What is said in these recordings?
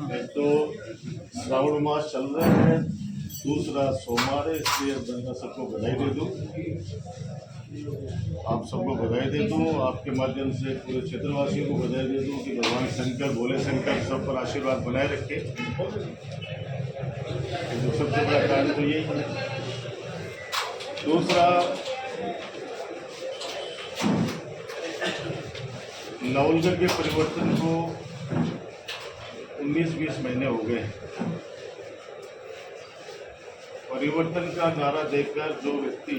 एक तो श्रावण मास चल रहा है, दूसरा सोमवार है, इसलिए मैं सबको बधाई दे दूँ। आप सबको बधाई दे दूँ, आपके माध्यम से पूरे क्षेत्रवासियों को बधाई दे दूँ कि भगवान शंकर, भोले शंकर सब पर आशीर्वाद बनाए रखे। तो सबसे बड़ा कारण तो यही है। दूसरा, नवलगढ़ के परिवर्तन को 19-20 महीने हो गए। परिवर्तन का नारा देकर जो व्यक्ति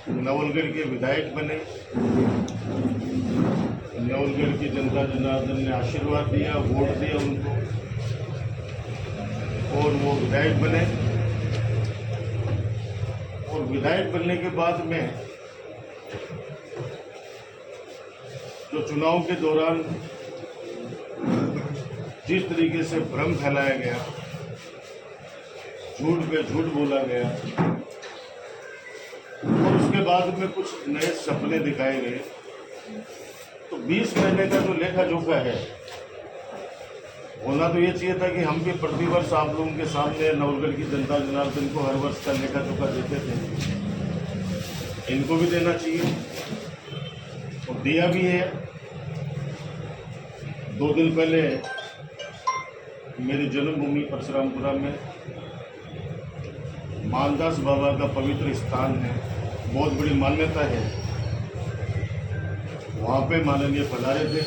नवलगढ़ के विधायक बने, नवलगढ़ की जनता जनार्दन ने आशीर्वाद दिया, वोट दिया उनको और वो विधायक बने। और विधायक बनने के बाद में जो चुनाव के दौरान जिस तरीके से भ्रम फैलाया गया, झूठ पे झूठ बोला गया और उसके बाद में कुछ नए सपने दिखाए गए, तो 20 महीने का जो लेखा जोखा है होना तो ये चाहिए था कि हम भी प्रतिवर्ष आप लोगों के सामने नवलगढ़ की जनता जनार्दन को हर वर्ष का लेखा जोखा देते थे। इनको भी देना चाहिए और दिया भी है। 2 दिन पहले मेरी जन्मभूमि परशुरामपुरा में मानदास बाबा का पवित्र स्थान है, बहुत बड़ी मान्यता है। वहाँ पे माननीय पधारे थे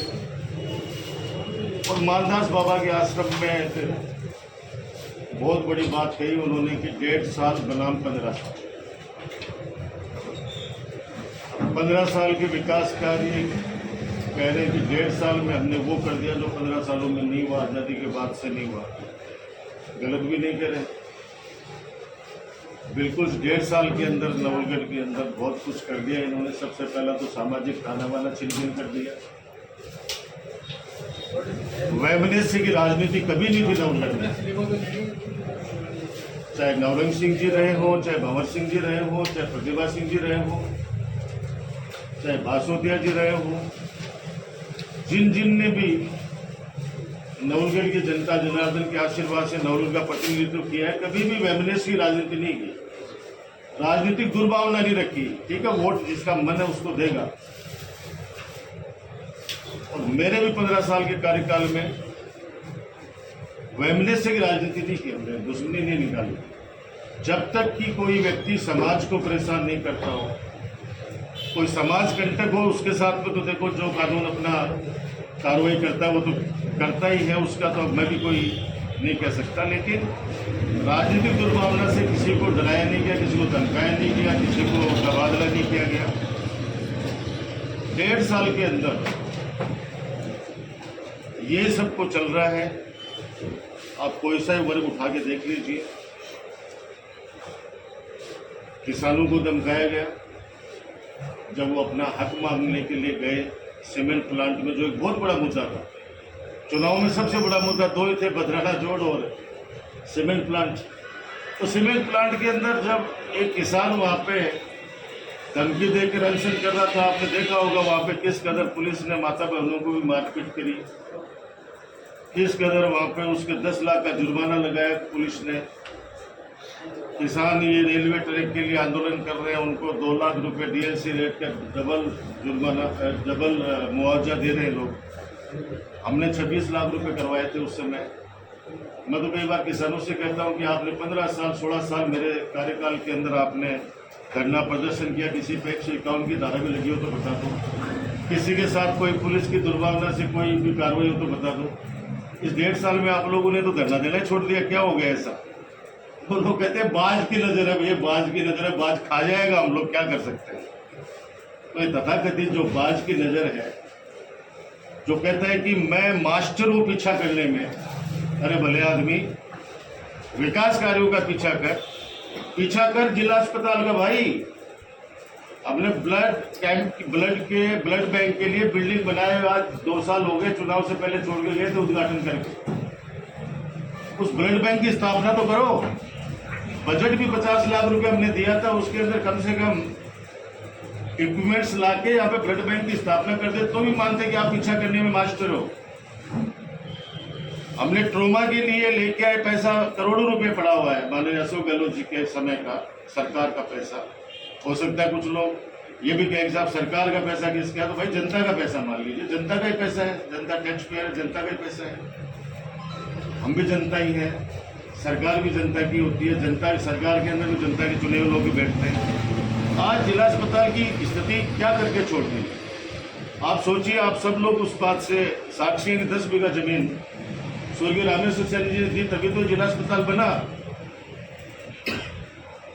और मानदास बाबा के आश्रम में बहुत बड़ी बात कही उन्होंने कि 1.5 साल बनाम 15 साल। 15 साल के विकास कार्य कह रहे हैं कि 1.5 साल में हमने वो कर दिया जो 15 सालों में नहीं हुआ, आज़ादी के बाद से नहीं हुआ। गलत भी नहीं कह रहे, बिल्कुल 1.5 साल के अंदर नवलगढ़ के अंदर बहुत कुछ कर दिया इन्होंने। सबसे पहला तो सामाजिक खाना वाना छिन कर दिया। वैमनस्य की राजनीति कभी नहीं थी नवलगढ़ में, चाहे नवरंग सिंह जी रहे हो, चाहे भंवर सिंह जी रहे हो, चाहे प्रतिभा सिंह जी रहे हो, चाहे बासोदिया जी रहे हो, जिन ने भी नवलगढ़ की जनता जनार्दन के आशीर्वाद से नवलगढ़ का प्रतिनिधित्व किया है, कभी भी वैमनस्य की राजनीति नहीं की, राजनीतिक दुर्भावना नहीं रखी। ठीक है, वोट जिसका मन है उसको देगा। और मेरे भी 15 साल के कार्यकाल में वैमनस्य की राजनीति नहीं की, हमने दुश्मनी नहीं निकाली। जब तक कि कोई व्यक्ति समाज को परेशान नहीं करता हो, कोई समाज कंटक हो, उसके साथ में तो देखो जो कानून अपना कार्रवाई करता है वो तो करता ही है, उसका तो मैं भी कोई नहीं कह सकता। लेकिन राजनीतिक दुर्भावना से किसी को डराया नहीं गया, किसी को धमकाया नहीं गया, किसी को तबादला नहीं किया गया। 1.5 साल के अंदर ये सब कुछ चल रहा है। आप कोई सा वर्ग उठा के देख लीजिए, किसानों को धमकाया गया जब वो अपना हक मांगने के लिए गए सीमेंट प्लांट में, जो एक बहुत बड़ा मुद्दा था। चुनाव में सबसे बड़ा मुद्दा 2 ही थे, बदराना जोड़ और सीमेंट प्लांट। तो सीमेंट प्लांट के अंदर जब एक किसान वहाँ पे धमकी देकर अनशन कर रहा था, आपने देखा होगा वहाँ पे किस कदर पुलिस ने माता बहनों को भी मारपीट करी, किस कदर वहाँ पे उसके 10 लाख का जुर्माना लगाया पुलिस ने। किसान ये रेलवे ट्रैक के लिए आंदोलन कर रहे हैं, उनको 2 लाख रुपए डीएलसी रेट का डबल जुर्माना, डबल मुआवजा दे रहे हैं लोग। हमने 26 लाख रुपए करवाए थे उस समय। मैं तो कई बार किसानों से कहता हूं कि आपने 15 साल 16 साल मेरे कार्यकाल के अंदर आपने धरना प्रदर्शन किया, किसी पे 151 की धारा भी लगी हो तो बता दो, किसी के साथ कोई पुलिस की दुर्भावना से कोई भी कार्रवाई हो तो बता दो। इस 1.5 साल में आप लोगों ने तो धरना देना ही छोड़ दिया, क्या हो गया ऐसा? वो लोग कहते हैं बाज की नजर है, ये बाज की नजर है, बाज खा जाएगा, हम लोग क्या कर सकते हैं। तो ये तथाकथित जो बाज की नजर है, जो कहता है कि मैं मास्टर हूं पीछा करने में, अरे भले आदमी विकास कार्यों का पीछा कर जिला अस्पताल का भाई। अपने ब्लड कैंप, ब्लड बैंक के लिए बिल्डिंग बनाए, आज 2 साल हो गए, चुनाव से पहले छोड़ के गए थे उद्घाटन करके। उस ब्लड बैंक की स्थापना तो करो। बजट भी 50 लाख रुपए हमने दिया था, उसके अंदर कम से कम इक्विपमेंट्स लाके यहाँ पे ब्लड बैंक की स्थापना कर दे तो भी मानते कि आप पीछा करने में मास्टर हो। हमने ट्रोमा के लिए लेके आए पैसा, करोड़ों रुपए पड़ा हुआ है, माननीय अशोक गहलोत जी के समय का सरकार का पैसा। हो सकता है कुछ लोग ये भी कहेंगे साहब सरकार का पैसा किसका, तो भाई जनता का पैसा मान लीजिए, जनता का ही पैसा है, जनता टैक्स पेयर है, जनता का ही पैसा है। हम भी जनता ही है, सरकार भी जनता की होती है, जनता सरकार के अंदर भी जनता के चुने हुए लोग भी बैठते हैं। आज जिला अस्पताल की स्थिति क्या करके छोड़ दी? आप सोचिए, आप सब लोग उस बात से साक्षी हैं कि 10 बीघा जमीन स्वर्गीय रामेश्वर सैनी जी ने दी, तभी तो जिला अस्पताल बना।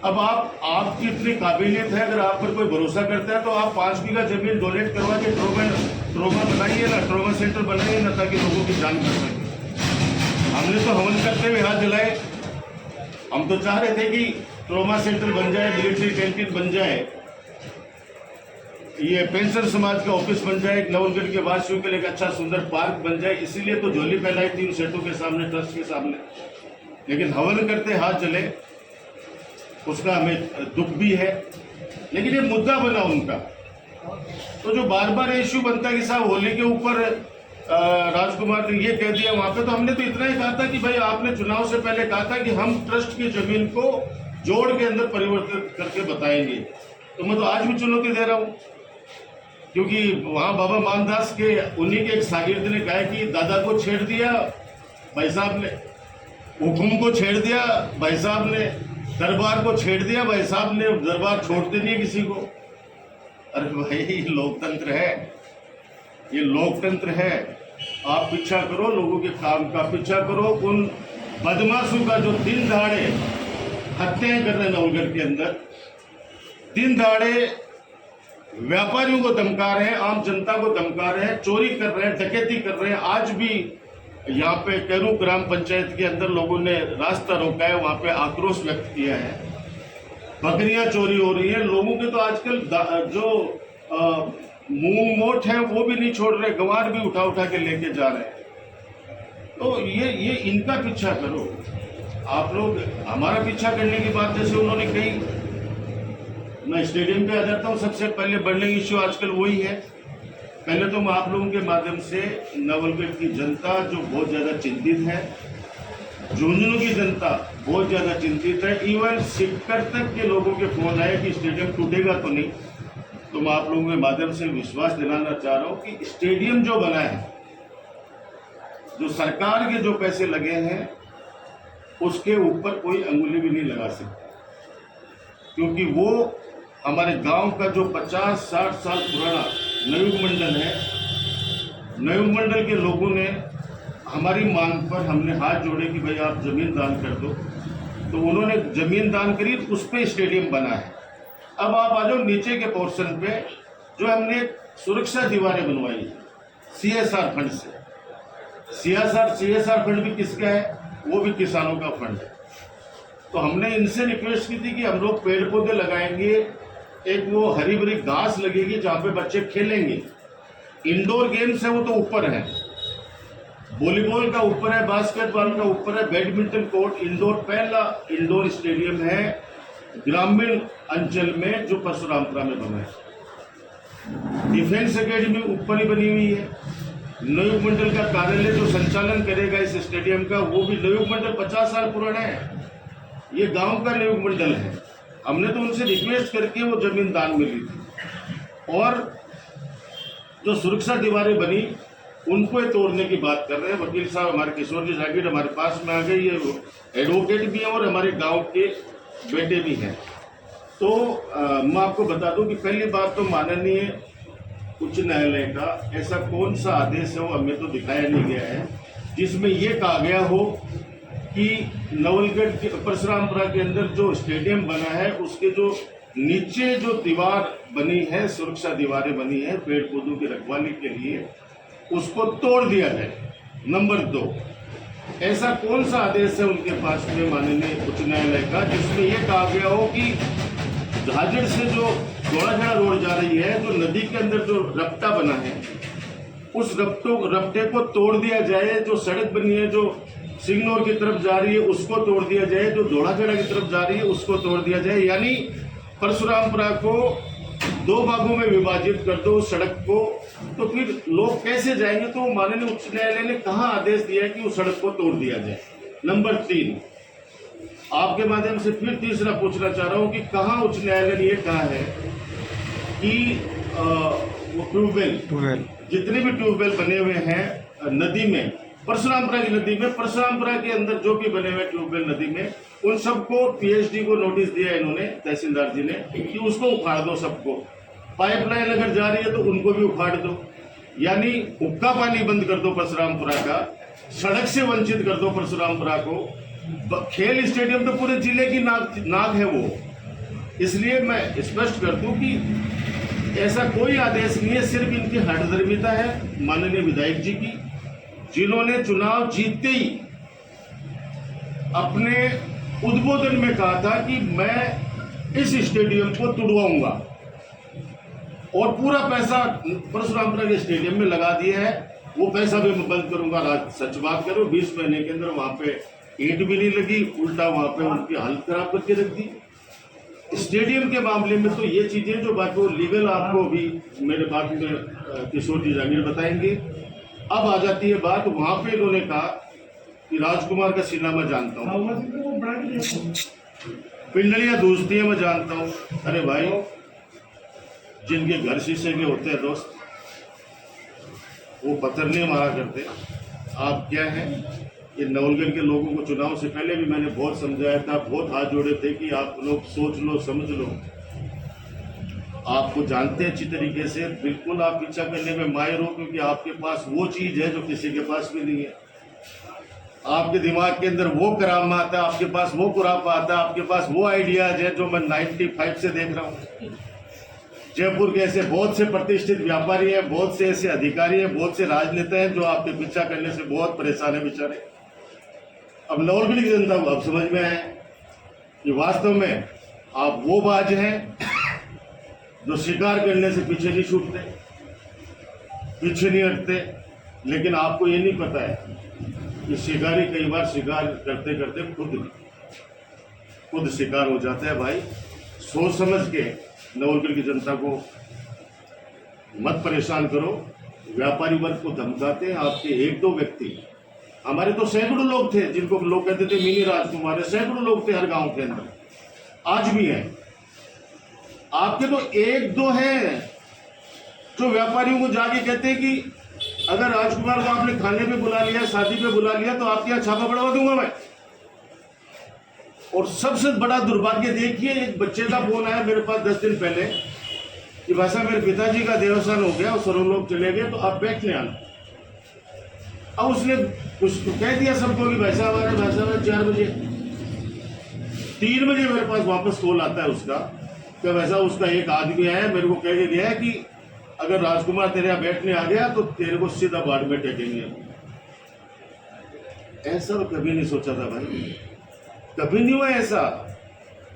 अब आपकी इतनी काबिलियत है, अगर आप पर कोई भरोसा करता है तो आप 5 बीघा जमीन डोनेट करवा के ट्रोमा बनाइए ना, ट्रोमा सेंटर बनाइए ना, ताकि लोगों की जान कर सके। हमने तो हवन करते हुए हाथ जलाए। हम तो चाह रहे थे कि ट्रोमा सेंटर बन जाए, मिलिट्री कैंटीन बन जाए, ये पेंशन समाज का ऑफिस बन जाए, नवलगढ़ के वासियों के लिए एक अच्छा सुंदर पार्क बन जाए। इसीलिए तो झोली फैलाई थी उन सेठों के सामने, ट्रस्ट के सामने। लेकिन हवन करते हाथ जले, उसका हमें दुख भी है। लेकिन ये मुद्दा बना उनका, तो जो बार बार इश्यू बनता है कि साहब होली के ऊपर राजकुमार ने ये कह दिया वहां पे, तो हमने तो इतना ही कहा था कि भाई आपने चुनाव से पहले कहा था कि हम ट्रस्ट की जमीन को जोड़ के अंदर परिवर्तित करके बताएंगे। तो मैं तो आज भी चुनौती दे रहा हूं, क्योंकि वहां बाबा मानदास के उन्हीं के एक शागिर्द ने कहा कि दादा को छेड़ दिया भाई साहब ने, हुकुम को छेड़ दिया भाई साहब ने, दरबार को छेड़ दिया भाई साहब ने, दरबार छोड़ते नहीं किसी को। अरे भाई ये लोकतंत्र है, ये लोकतंत्र है। आप पीछा करो लोगों के काम का, पीछा करो उन बदमाशों का जो दिन दहाड़े हत्याएं कर रहे हैं नवलगढ़ के अंदर, दिन दहाड़े व्यापारियों को धमका रहे हैं, आम जनता को धमका रहे हैं, चोरी कर रहे हैं, डकैती कर रहे हैं। आज भी यहाँ पे कैरू ग्राम पंचायत के अंदर लोगों ने रास्ता रोका है, वहां पे आक्रोश व्यक्त किया है। बकरियां चोरी हो रही है, लोगों के तो आजकल जो मूंग मोट है वो भी नहीं छोड़ रहे, गंवार भी उठा उठा के लेके जा रहे हैं। तो ये इनका पीछा करो आप लोग, हमारा पीछा करने की बात जैसे उन्होंने कही। मैं स्टेडियम पे आ जाता हूँ। सबसे पहले बर्निंग इश्यू आजकल वही है। पहले तो मैं आप लोगों के माध्यम से नवलगढ़ की जनता जो बहुत ज्यादा चिंतित है, झुंझुनू की जनता बहुत ज्यादा चिंतित है, इवन सिक्कर तक के लोगों के फोन आए कि स्टेडियम टूटेगा तो नहीं। तो मैं आप लोगों के माध्यम से विश्वास दिलाना चाह रहा हूँ कि स्टेडियम जो बना है, जो सरकार के जो पैसे लगे हैं, उसके ऊपर कोई अंगुली भी नहीं लगा सकता, क्योंकि वो हमारे गांव का जो 50-60 साल पुराना नयुग मंडल है, नयुग मंडल के लोगों ने हमारी मांग पर हमने हाथ जोड़े कि भाई आप जमीन दान कर दो, तो उन्होंने जमीन दान करी, उस पर स्टेडियम बना है। अब आप आ जाओ नीचे के पोर्शन पे, जो हमने सुरक्षा दीवारें बनवाई CSR फंड से। CSR फंड भी किसका है? वो भी किसानों का फंड है। तो हमने इनसे रिक्वेस्ट की थी कि हम लोग पेड़ पौधे लगाएंगे, एक वो हरी भरी घास लगेगी जहाँ पे बच्चे खेलेंगे। इंडोर गेम्स है वो तो ऊपर है, वॉलीबॉल का ऊपर है, बास्केटबॉल का ऊपर है, बैडमिंटन कोर्ट इंडोर, पहला इंडोर स्टेडियम है ग्रामीण अंचल में जो परशुरामपुरा में बना है। डिफेंस एकेडमी ऊपर ही बनी हुई है। नयुग मंडल का कार्यालय जो संचालन करेगा इस स्टेडियम का, वो भी नयुग मंडल 50 साल पुराना है, ये गांव का नयुग मंडल है। हमने तो उनसे रिक्वेस्ट करके वो जमीन दान में ली थी, और जो सुरक्षा दीवारें बनी उनको तोड़ने की बात कर रहे हैं। वकील साहब हमारे किशोर जी जागीर हमारे पास में आ गए, ये एडवोकेट भी हैं और हमारे गांव के बेटे भी हैं। तो मैं आपको बता दूं कि पहली बात तो माननीय उच्च न्यायालय का ऐसा कौन सा आदेश है, वो हमें तो दिखाया नहीं गया है, जिसमें ये कहा गया हो कि नवलगढ़ के परशुरामपुरा के अंदर जो स्टेडियम बना है उसके जो नीचे जो दीवार बनी है, सुरक्षा दीवारें बनी है पेड़ पौधों की रखवाली के लिए, उसको तोड़ दिया जाए। नंबर 2, ऐसा कौन सा आदेश है उनके पास में माननीय उच्च न्यायालय का, जिसमें यह कहा गया हो कि झाझड़ से जो घोड़ाझड़ा रोड जा रही है, जो नदी के अंदर जो रपटा बना है, उस रपटे को तोड़ दिया जाए, जो सड़क बनी है जो सिंगनौर की तरफ जा रही है उसको तोड़ दिया जाए, जो घोड़ाझड़ा की तरफ जा रही है उसको तोड़ दिया जाए। यानी परशुरामपुरा को दो भागों में विभाजित कर दो सड़क को, तो फिर लोग कैसे जाएंगे? तो माननीय उच्च न्यायालय ने कहाँ आदेश दिया है कि उस सड़क को तोड़ दिया जाए। नंबर 3, आपके माध्यम से फिर तीसरा पूछना चाह रहा हूँ कि कहाँ उच्च न्यायालय ने ये कहा है कि वो ट्यूबवेल, जितने भी ट्यूबवेल बने हुए हैं नदी में, परशुरामपुरा की नदी में, परशुरामपुरा के अंदर जो भी बने हुए ट्यूबवेल नदी में, उन सबको पीएचडी को नोटिस दिया इन्होंने, तहसीलदार जी ने, कि उसको उखाड़ दो सबको। पाइपलाइन अगर जा रही है तो उनको भी उखाड़ दो, यानी हुक्का पानी बंद कर दो परशुरामपुरा का, सड़क से वंचित कर दो परशुरामपुरा को। खेल स्टेडियम तो पूरे जिले की नाक है वो। इसलिए मैं स्पष्ट कर दूं कि ऐसा कोई आदेश नहीं है, सिर्फ इनकी हठधर्मिता है माननीय विधायक जी की, जिन्होंने चुनाव जीतते ही अपने उद्बोधन में कहा था कि मैं इस स्टेडियम को तुड़वाऊंगा, और पूरा पैसा परशुरामपुरा के स्टेडियम में लगा दिया है। वो पैसा भी मैं बंद करूंगा। सच बात करो, 20 महीने के अंदर वहां पे ईंट भी नहीं लगी, उल्टा वहां पे उनकी हालत खराब करके रख दी। स्टेडियम के मामले में तो ये चीजें जो बाकी लीगल आपको भी मेरे बात में किशोर जी जागीर बताएंगे। अब आ जाती है बात, वहां पे इन्होंने कहा कि राजकुमार का सीना मैं जानता हूँ, पिंडलियां दूसती है मैं जानता हूँ। अरे भाई, जिनके घर शीशे के होते हैं दोस्त, वो पत्थर नहीं मारा करते। आप क्या हैं? ये नवलगढ़ के लोगों को चुनाव से पहले भी मैंने बहुत समझाया था, बहुत हाथ जोड़े थे कि आप लोग सोच लो, समझ लो। आपको जानते हैं अच्छी तरीके से, बिल्कुल आप पीछा करने में माहिर हो, क्योंकि आपके पास वो चीज है जो किसी के पास भी नहीं है। आपके दिमाग के अंदर वो करामात है, आपके पास वो खुराफात है, आपके पास वो आइडियाज है जो मैं 95 से देख रहा हूँ। जयपुर के ऐसे बहुत से प्रतिष्ठित व्यापारी हैं, बहुत से ऐसे अधिकारी हैं, बहुत से राजनेता हैं जो आपके पीछा करने से बहुत परेशान है बेचारे। अब नवलगढ़ की जनता को अब समझ में आया कि वास्तव में आप वो बाज हैं जो शिकार करने से पीछे नहीं छूटते, पीछे नहीं हटते। लेकिन आपको ये नहीं पता है कि शिकारी कई बार शिकार करते करते खुद शिकार हो जाता है। भाई, सोच समझ के नवलगढ़ की जनता को मत परेशान करो। व्यापारी वर्ग को धमकाते हैं आपके 1-2 व्यक्ति। हमारे तो सैकड़ों लोग थे जिनको लोग कहते थे मिनी राजकुमार, सैकड़ों लोग थे हर गांव के अंदर, आज भी हैं। आपके तो 1-2 हैं जो व्यापारियों को जाके कहते हैं कि अगर राजकुमार को आपने खाने पे बुला लिया, शादी पे बुला लिया, तो आपके यहाँ छापा पड़वा दूंगा मैं। और सबसे बड़ा दुर्भाग्य देखिए, एक बच्चे का फोन आया मेरे पास 10 दिन पहले कि भाई साहब मेरे पिताजी का देवस्थान हो गया और सर्वलोक चले गए, तो आप बैठने आना। अब उसने कुछ तो कह दिया सबको कि भाई साहब 4 बजे, 3 बजे मेरे पास वापस कॉल आता है उसका कि वैसा उसका एक आदमी आया मेरे को कह के गया है कि अगर राजकुमार तेरे यहाँ बैठने आ गया तो तेरे को सीधा बाढ़ में टेकेंगे। ऐसा तो कभी नहीं सोचा था भाई, कभी नहीं हुआ ऐसा।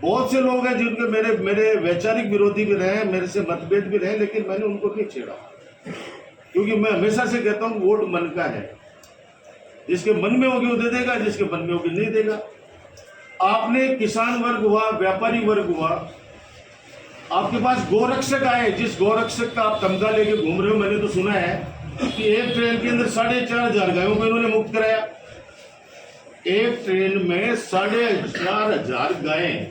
बहुत से लोग हैं जिनके मेरे वैचारिक विरोधी भी रहे, मेरे से मतभेद भी रहे, लेकिन मैंने उनको नहीं छेड़ा, क्योंकि मैं हमेशा से कहता हूँ वोट मन का है। जिसके मन में होगी वो दे देगा, जिसके मन में होगी नहीं देगा। आपने किसान वर्ग हुआ, व्यापारी वर्ग हुआ, आपके पास गोरक्षक आए, जिस गोरक्षक का आप तमगा लेके घूम रहे हो, मैंने तो सुना है कि एक ट्रेन के अंदर 4,500 गायों को इन्होंने मुक्त कराया। एक ट्रेन में 4,500 गायें।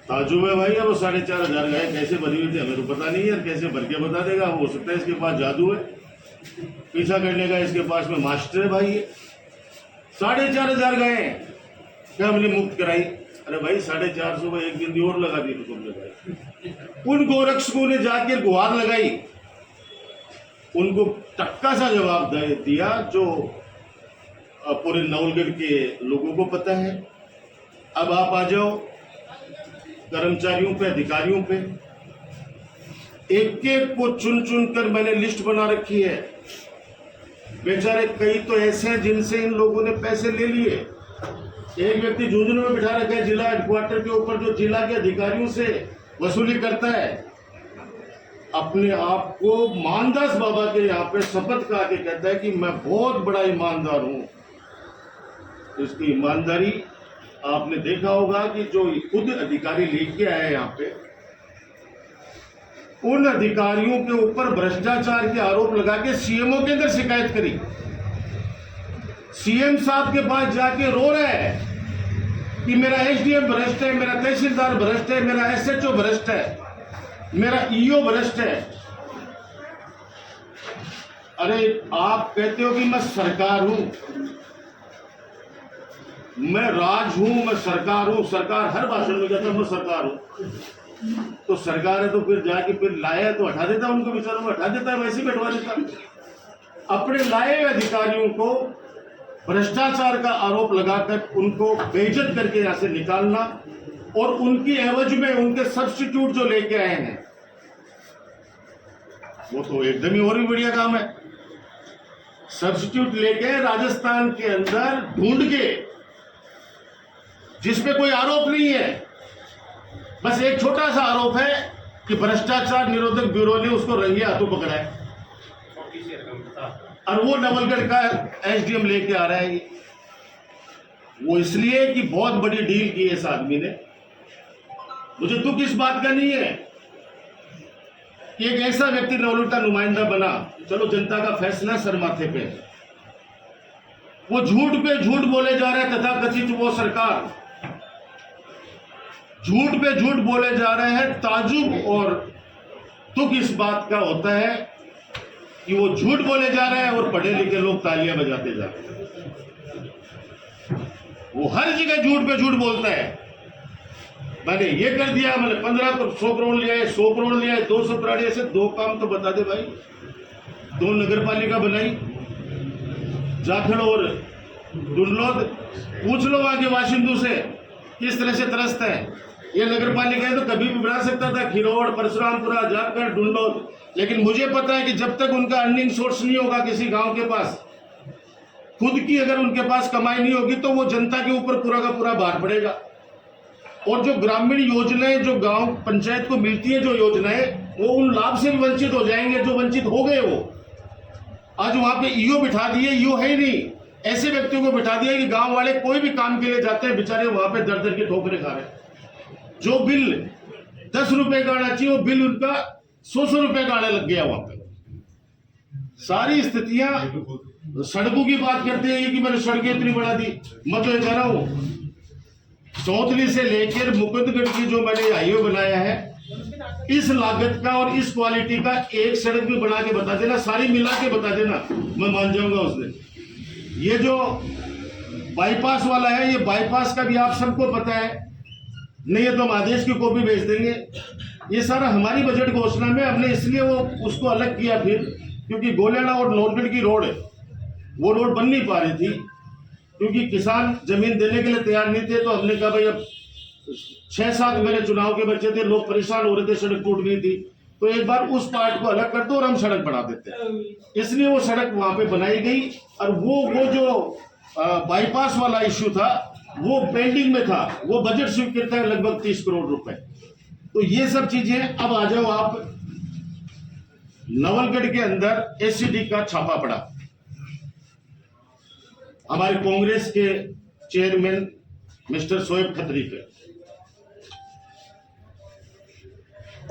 ताजुब है भाई, अब 4,500 गायें कैसे भरी हुई थी हमें तो पता नहीं है, कैसे भर के बता देगा। हो सकता है इसके पास जादू है, पीछा करने का इसके पास में मास्टर है भाई। 4,500 गायें क्या हमने मुक्त कराई? अरे भाई 450 को एक बिंदी और लगा दी तो तुमने भाई। उन गोरक्षकों ने जाकर गुहार लगाई, उनको टक्का सा जवाब दिया जो पूरे नवलगढ़ के लोगों को पता है। अब आप आ जाओ कर्मचारियों पे, अधिकारियों पे, एक एक को चुन चुन कर मैंने लिस्ट बना रखी है। बेचारे कई तो ऐसे हैं जिनसे इन लोगों ने पैसे ले लिए। एक व्यक्ति झुंझुनू में बिठा रखा है जिला हेडक्वार्टर के ऊपर, जो जिला के अधिकारियों से वसूली करता है। अपने आप को मानदास बाबा के यहाँ पे शपथ खा के कहता है कि मैं बहुत बड़ा ईमानदार हूं। इसकी ईमानदारी आपने देखा होगा कि जो खुद अधिकारी लेके आए यहाँ पे, उन अधिकारियों के ऊपर भ्रष्टाचार के आरोप लगा के सीएमओ के अंदर शिकायत करी। सीएम साहब के पास जाके रो रहे हैं कि मेरा एसडीएम भ्रष्ट है, मेरा तहसीलदार भ्रष्ट है, मेरा एसएचओ भ्रष्ट है, मेरा ईओ भ्रष्ट है। अरे आप कहते हो कि मैं सरकार हूं, मैं राज हूं, मैं सरकार हूं। सरकार हर भाषण में कहता मैं सरकार हूं। तो सरकार है तो फिर जाके फिर लाया तो हटा देता, उनको विचारों में हटा देता, वैसे ही बैठवा देता। अपने लाए हुए अधिकारियों को भ्रष्टाचार का आरोप लगाकर उनको बेइज्जत करके यहां से निकालना और उनकी एवज में उनके सब्स्टिट्यूट जो लेके आए हैं वो तो एकदम ही और भी बढ़िया काम है। सब्स्टिट्यूट लेके राजस्थान के अंदर ढूंढ के, जिसपे कोई आरोप नहीं है, बस एक छोटा सा आरोप है कि भ्रष्टाचार निरोधक ब्यूरो ने उसको रंगे हाथों पकड़ा है और वो नवलगढ़ का एसडीएम लेके आ रहा है। वो इसलिए कि बहुत बड़ी डील की है इस आदमी ने। मुझे दुख इस बात का नहीं है कि एक ऐसा व्यक्ति नवलगढ़ का नुमाइंदा बना। चलो जनता का फैसला सर माथे पे, वो झूठ पे झूठ बोले जा रहे हैं। तथाकथित वो सरकार झूठ पे झूठ बोले जा रहे हैं। ताजुब और दुख इस बात का होता है कि वो झूठ बोले जा रहे हैं और पढ़े लिखे लोग तालियां बजाते जा रहे हैं। वो हर जगह झूठ पे झूठ बोलता है। मैंने ये कर दिया, मैंने 100 करोड़ लिया है, 100 करोड़ लिया है, 200 करोड़। ऐसे दो काम तो बता दे भाई। 2 नगर पालिका बनाई, जाखड़ और डुंडलोद। पूछ लो वहां के बाशिंदों से किस तरह से त्रस्त है। ये नगर पालिका है तो कभी भी बना सकता था, खिरोड़, परशुरामपुरा, जाखड़, डुंडलोद। लेकिन मुझे पता है कि जब तक उनका अर्निंग सोर्स नहीं होगा किसी गांव के पास, खुद की अगर उनके पास कमाई नहीं होगी तो वो जनता के ऊपर पूरा का पूरा भार पड़ेगा। और जो ग्रामीण योजनाएं जो गांव पंचायत को मिलती है, जो योजनाएं, वो उन लाभ से भी वंचित हो जाएंगे जो वंचित हो गए। वो आज वहां पे ईओ बिठा दिए, ईओ है ही नहीं, ऐसे व्यक्तियों को बिठा दिया कि गांव वाले कोई भी काम के लिए जाते हैं, बेचारे वहां पे दर दर की ठोकरें खा रहे हैं। जो बिल 10 रुपए का आना चाहिए वो बिल उनका 100 रुपए का आने लग गया वहां पे। सारी स्थितियां, सड़कों की बात करते हैं कि मैंने सड़कें इतनी बढ़ा दी। मैं तो ये कह रहा हूं, सौतली से लेकर मुकुंदगढ़ की जो मैंने हाईवे बनाया है, इस लागत का और इस क्वालिटी का एक सड़क भी बना के बता देना, सारी मिला के बता देना, मैं मान जाऊंगा उस दिन। ये जो बाईपास वाला है, ये बाईपास का भी आप सबको पता है, नहीं है तो हम आदेश की कॉपी भेज देंगे। ये सारा हमारी बजट घोषणा में हमने इसलिए वो उसको अलग किया फिर, क्योंकि गोलेना और नौरगढ़ की रोड है, वो रोड बन नहीं पा रही थी क्योंकि किसान जमीन देने के लिए तैयार नहीं थे। तो हमने कहा भाई अब 6-7 मेरे चुनाव के बच्चे थे, लोग परेशान हो रहे थे, सड़क टूट गई थी, तो एक बार उस पार्ट को अलग कर दो और हम सड़क बना देते हैं। इसलिए वो सड़क वहां पे बनाई गई। और वो जो बाईपास वाला इश्यू था वो पेंडिंग में था, वो बजट स्वीकृत है लगभग 30 करोड़ रुपए। तो ये सब चीजें। अब आ जाओ आप, नवलगढ़ के अंदर एससीडी का छापा पड़ा। हमारे कांग्रेस के चेयरमैन मिस्टर शोएब खत्री पे,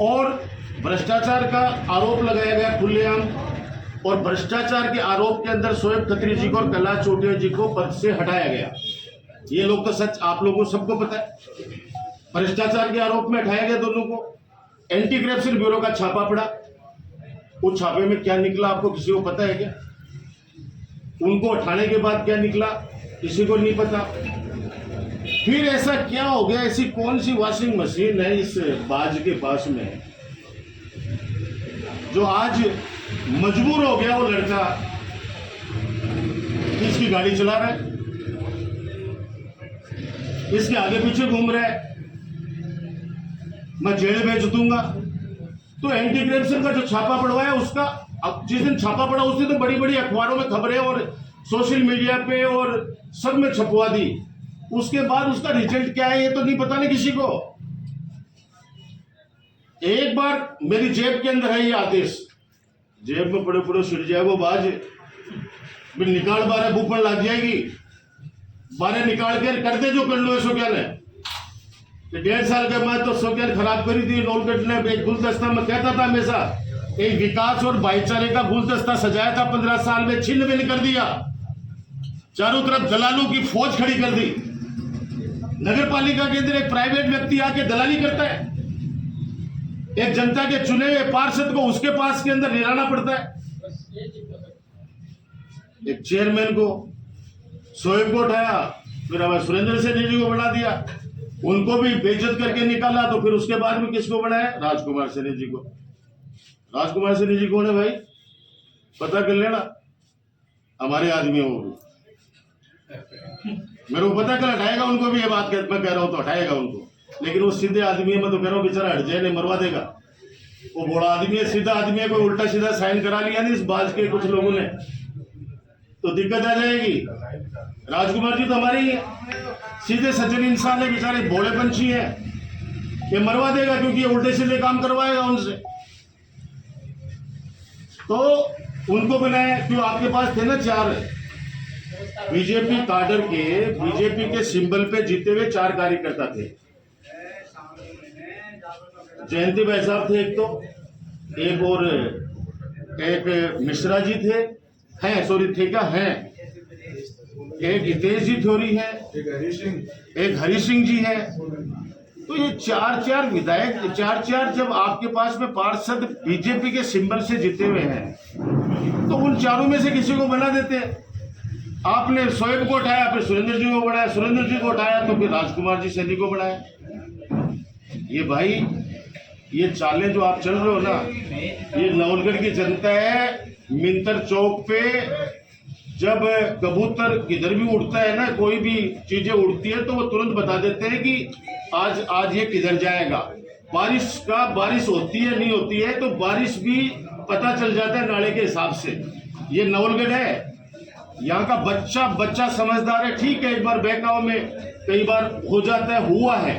और भ्रष्टाचार का आरोप लगाया गया खुलेआम। और भ्रष्टाचार के आरोप के अंदर शोएब खत्री जी को और कैलाश चौटिया जी को पद से हटाया गया। ये लोग तो सच आप लोगों को सबको पता है। भ्रष्टाचार के आरोप में हटाया गया दोनों को। एंटी करप्शन ब्यूरो का छापा पड़ा। उस छापे में क्या निकला आपको किसी को पता है क्या? उनको हटाने के बाद क्या निकला किसी को नहीं पता। फिर ऐसा क्या हो गया, ऐसी कौन सी वॉशिंग मशीन है इस बाज के पास में जो आज मजबूर हो गया वो लड़का इसकी गाड़ी चला रहा है, इसके आगे पीछे घूम रहा है, मैं जेल भेज दूंगा। तो एंटी करप्शन का जो छापा पड़वाया उसका, अब जिस दिन छापा पड़ा उस दिन तो बड़ी बड़ी अखबारों में खबरें और सोशल मीडिया पे और सब में छपवा दी। उसके बाद उसका रिजल्ट क्या है ये तो नहीं पता नहीं किसी को। एक बार मेरी जेब के अंदर है ये आदेश, जेब में पड़े पड़े छिड़ जाए वो बाज, फिर निकाल बारे बूफर लग जाएगी, बारे निकाल कर दे जो कर लो ऐसो क्या है। तो 1.5 साल के बाद तो सोकेर खराब करी थी नौलगढ़ ने। एक गुलदस्ता में कहता था हमेशा, एक विकास और भाईचारे का गुलदस्ता सजाया था, 15 साल में छिन्न भिन्न कर दिया। चारों तरफ दलालों की फौज खड़ी कर दी। नगर पालिका के अंदर एक प्राइवेट व्यक्ति आके दलाली करता है, एक जनता के चुने हुए पार्षद को उसके पास के अंदर निराना पड़ता है। एक चेयरमैन को, शोएब को उठाया, फिर हमें सुरेंद्र सेठी जी को बढ़ा दिया, उनको भी बेइज्जत करके निकाला। तो फिर उसके बाद में किसको बढ़ाया? राजकुमार सेठी जी को। राजकुमार सेठी जी कौन है भाई? पता कर लेना, हमारे आदमी हो। मेरे को पता कर हटाएगा उनको भी, ये बात मैं कह रहा हूं तो हटाएगा उनको, लेकिन वो सीधे आदमी है। मैं तो कह रहा हूँ बेचारा हट जाए, नहीं मरवा देगा। वो बड़ा आदमी है, सीधा आदमी है, कोई उल्टा सीधा साइन करा लिया नहीं इस बाज के कुछ लोगों ने, तो दिक्कत आ जाएगी। राजकुमार जी तो हमारे ही है, सीधे सज्जन इंसान है, बेचारे भोले पंछी है, ये मरवा देगा क्योंकि ये उल्टे सीधे काम करवाएगा उनसे। तो उनको बनाया क्यों? आपके पास थे ना 4 बीजेपी काडर के, बीजेपी के सिंबल पे जीते हुए 4 कार्यकर्ता थे। जयंती भाई साहब थे एक, तो एक और एक मिश्रा जी थे, हैं सॉरी थे क्या हैं, एक हितेश जी थोरी है, एक हरी सिंह जी है। तो ये 4 विधायक, 4 जब आपके पास में पार्षद बीजेपी के सिंबल से जीते हुए हैं, तो उन चारों में से किसी को बना देते। आपने शोएब को उठाया, फिर सुरेंद्र जी को बढ़ाया, सुरेंद्र जी को उठाया तो फिर राजकुमार जी सेठी को बढ़ाया। ये भाई, ये चालें जो आप चल रहे हो ना, ये नवलगढ़ की जनता है। मिंतर चौक पे जब कबूतर किधर भी उड़ता है ना, कोई भी चीजें उड़ती है, तो वो तुरंत बता देते हैं कि आज ये किधर जाएगा। बारिश होती है नहीं होती है, तो बारिश भी पता चल जाता है नाले के हिसाब से। ये नवलगढ़ है, यहाँ का बच्चा समझदार है। ठीक है, एक बार बहकाव में कई बार हो जाता है, हुआ है,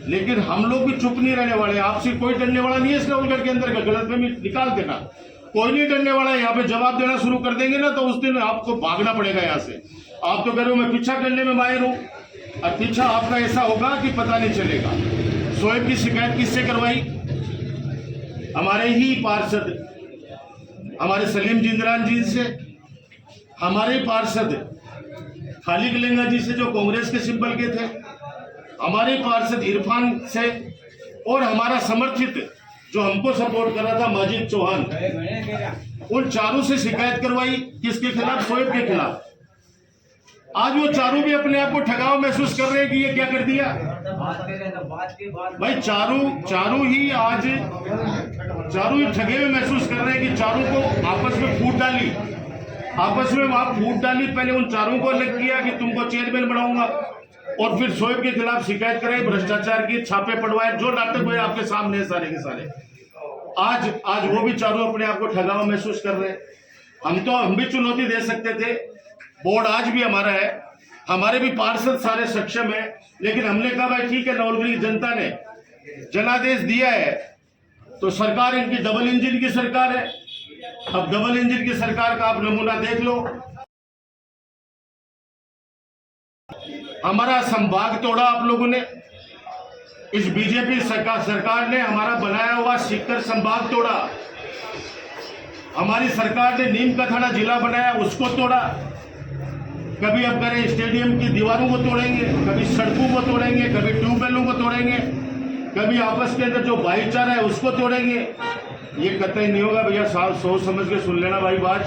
लेकिन हम लोग भी चुप नहीं रहने वाले। आपसे कोई डरने वाला नहीं है इस नवलगढ़ के अंदर का, गलतफहमी निकाल देना, कोई नहीं डरने वाला है। यहाँ पे जवाब देना शुरू कर देंगे ना, तो उस दिन आपको भागना पड़ेगा यहाँ से। आप तो कह रहे हो मैं पीछा करने में माहिर हूँ, और पीछा आपका ऐसा होगा कि पता नहीं चलेगा। शोएब की शिकायत किससे करवाई? हमारे ही पार्षद, हमारे सलीम जिंदरान जी से, हमारे पार्षद खालिद लेंगा जी से जो कांग्रेस के सिंबल के थे, हमारे पार्षद इरफान से, और हमारा समर्थित जो हमको सपोर्ट कर रहा था माजिद चौहान, उन चारों से शिकायत करवाई। किसके खिलाफ? शोएब के खिलाफ। आज वो चारों भी अपने आप को ठगाव महसूस कर रहे हैं कि ये क्या कर दिया। भाई चारों ही आज ठगे हुए महसूस कर रहे हैं कि चारों को आपस में फूट डाली, पहले उन चारों को अलग किया कि तुमको चेयरमैन बनाऊंगा, और फिर शोएब के खिलाफ शिकायत कराई, भ्रष्टाचार की छापे पड़वाए, जो नाटक हुए आपके सामने सारे के सारे। आज वो भी चारों अपने आप को ठगाव महसूस कर रहे हैं। हम भी चुनौती दे सकते थे, बोर्ड आज भी हमारा है, हमारे भी पार्षद सारे सक्षम है, लेकिन हमने कहा भाई ठीक है, नवलगढ़ की जनता ने जनादेश दिया है, तो सरकार इनकी डबल इंजन की सरकार है। अब डबल इंजन की सरकार का आप नमूना देख लो। हमारा संभाग तोड़ा आप लोगों ने, इस बीजेपी सरकार ने हमारा बनाया हुआ सीकर संभाग तोड़ा। हमारी सरकार ने नीम का थाना जिला बनाया, उसको तोड़ा। कभी अब करें स्टेडियम की दीवारों को तोड़ेंगे, कभी सड़कों को तोड़ेंगे, कभी ट्यूबवेलों को तोड़ेंगे, कभी आपस के अंदर जो भाईचारा है उसको तोड़ेंगे। ये कतई नहीं होगा भैया, साफ सोच समझ के सुन लेना भाई, बात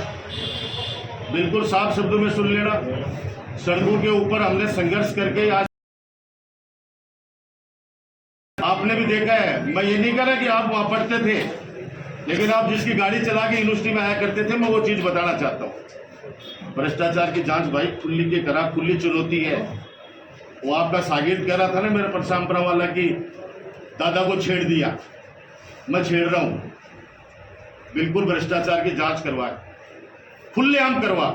बिल्कुल साफ शब्दों में सुन लेना। सड़कों के ऊपर हमने संघर्ष करके आज आपने भी देखा है। मैं ये नहीं कह रहा कि आप वहां पढ़ते थे, लेकिन आप जिसकी गाड़ी चला के यूनिवर्सिटी में आया करते थे, मैं वो चीज बताना चाहता हूँ। भ्रष्टाचार की जांच भाई खुली के करा, खुली चुनौती है। वो आपका सागिर कह रहा था ना मेरे परसामपुरा वाला कि दादा को छेड़ दिया, मैं छेड़ रहा हूं। बिल्कुल भ्रष्टाचार की जांच करवाए, खुलेआम करवा।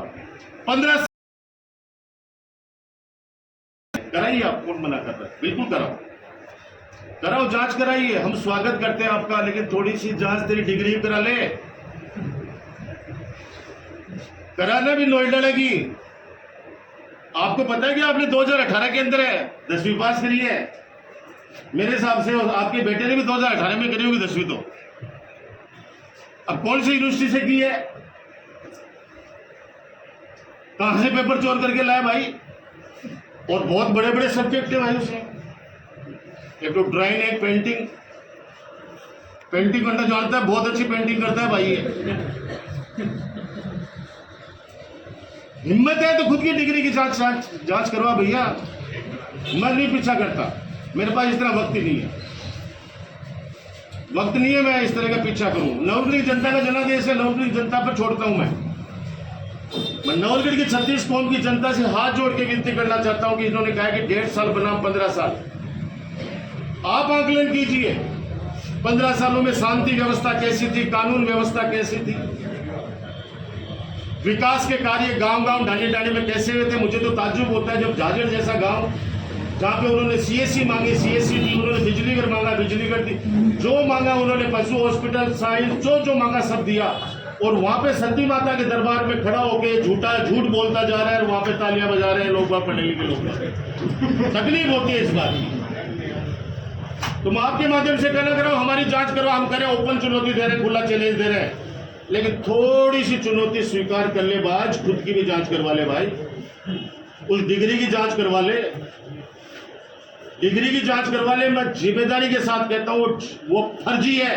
15 कराइए, आप कौन मना कर रहा है? बिल्कुल कराओ, जांच कराइए, हम स्वागत करते हैं आपका, लेकिन थोड़ी सी जांच तेरी डिग्री करा ले। कराना भी नोएडा लगी। आपको पता है कि आपने 2018 के अंदर है 10वीं पास करी है, मेरे हिसाब से आपके बेटे ने भी 2018 में करी होगी 10वीं। तो अब कौन सी यूनिवर्सिटी से की है, कहां से पेपर चोर करके लाया भाई? और बहुत बड़े बड़े सब्जेक्ट है भाई उसमें, एक तो ड्राइंग, एक पेंटिंग करना जानता है, बहुत अच्छी पेंटिंग करता है भाई ये। हिम्मत है तो खुद की डिग्री की जांच करवा भैया, मैं नहीं पीछा करता, मेरे पास इतना वक्त ही नहीं है, मैं इस तरह का पीछा करूं। नवलगढ़ जनता का जनादेश है, नवलगढ़ जनता पर छोड़ता हूं मैं नवलगढ़ की 36 कौम की जनता से हाथ जोड़ के विनती करना चाहता हूं कि इन्होंने कहा कि 1.5 साल बनाम 15 साल, आप आकलन कीजिए 15 सालों में शांति व्यवस्था कैसी थी, कानून व्यवस्था कैसी थी, विकास के कार्य गांव-गांव ढाणी में कैसे हुए थे। मुझे तो ताज्जुब होता है जब झाझड़ जैसा गांव जहां पे उन्होंने सीएससी मांगी, सीएससी दी, उन्होंने बिजली घर मांगा, बिजली घर दी, जो मांगा उन्होंने, पशु हॉस्पिटल, साइंस, जो मांगा सब दिया, और वहां पे सती माता के दरबार में खड़ा होकर झूठ बोलता जा रहा है, और वहां पे तालियां बजा रहे हैं लोग, पढ़े लिखे लोग। तकलीफ होती है इस बात की। तो मैं आपके माध्यम से कहना कर रहा हूं, हमारी जांच करो, हम करें, ओपन चुनौती दे रहे हैं, खुला चैलेंज दे रहे हैं, लेकिन थोड़ी सी चुनौती स्वीकार कर ले बाज, खुद की भी जांच करवा ले भाई, उस डिग्री की जांच करवा ले, डिग्री की जांच करवा ले। मैं जिम्मेदारी के साथ कहता हूं वो फर्जी है,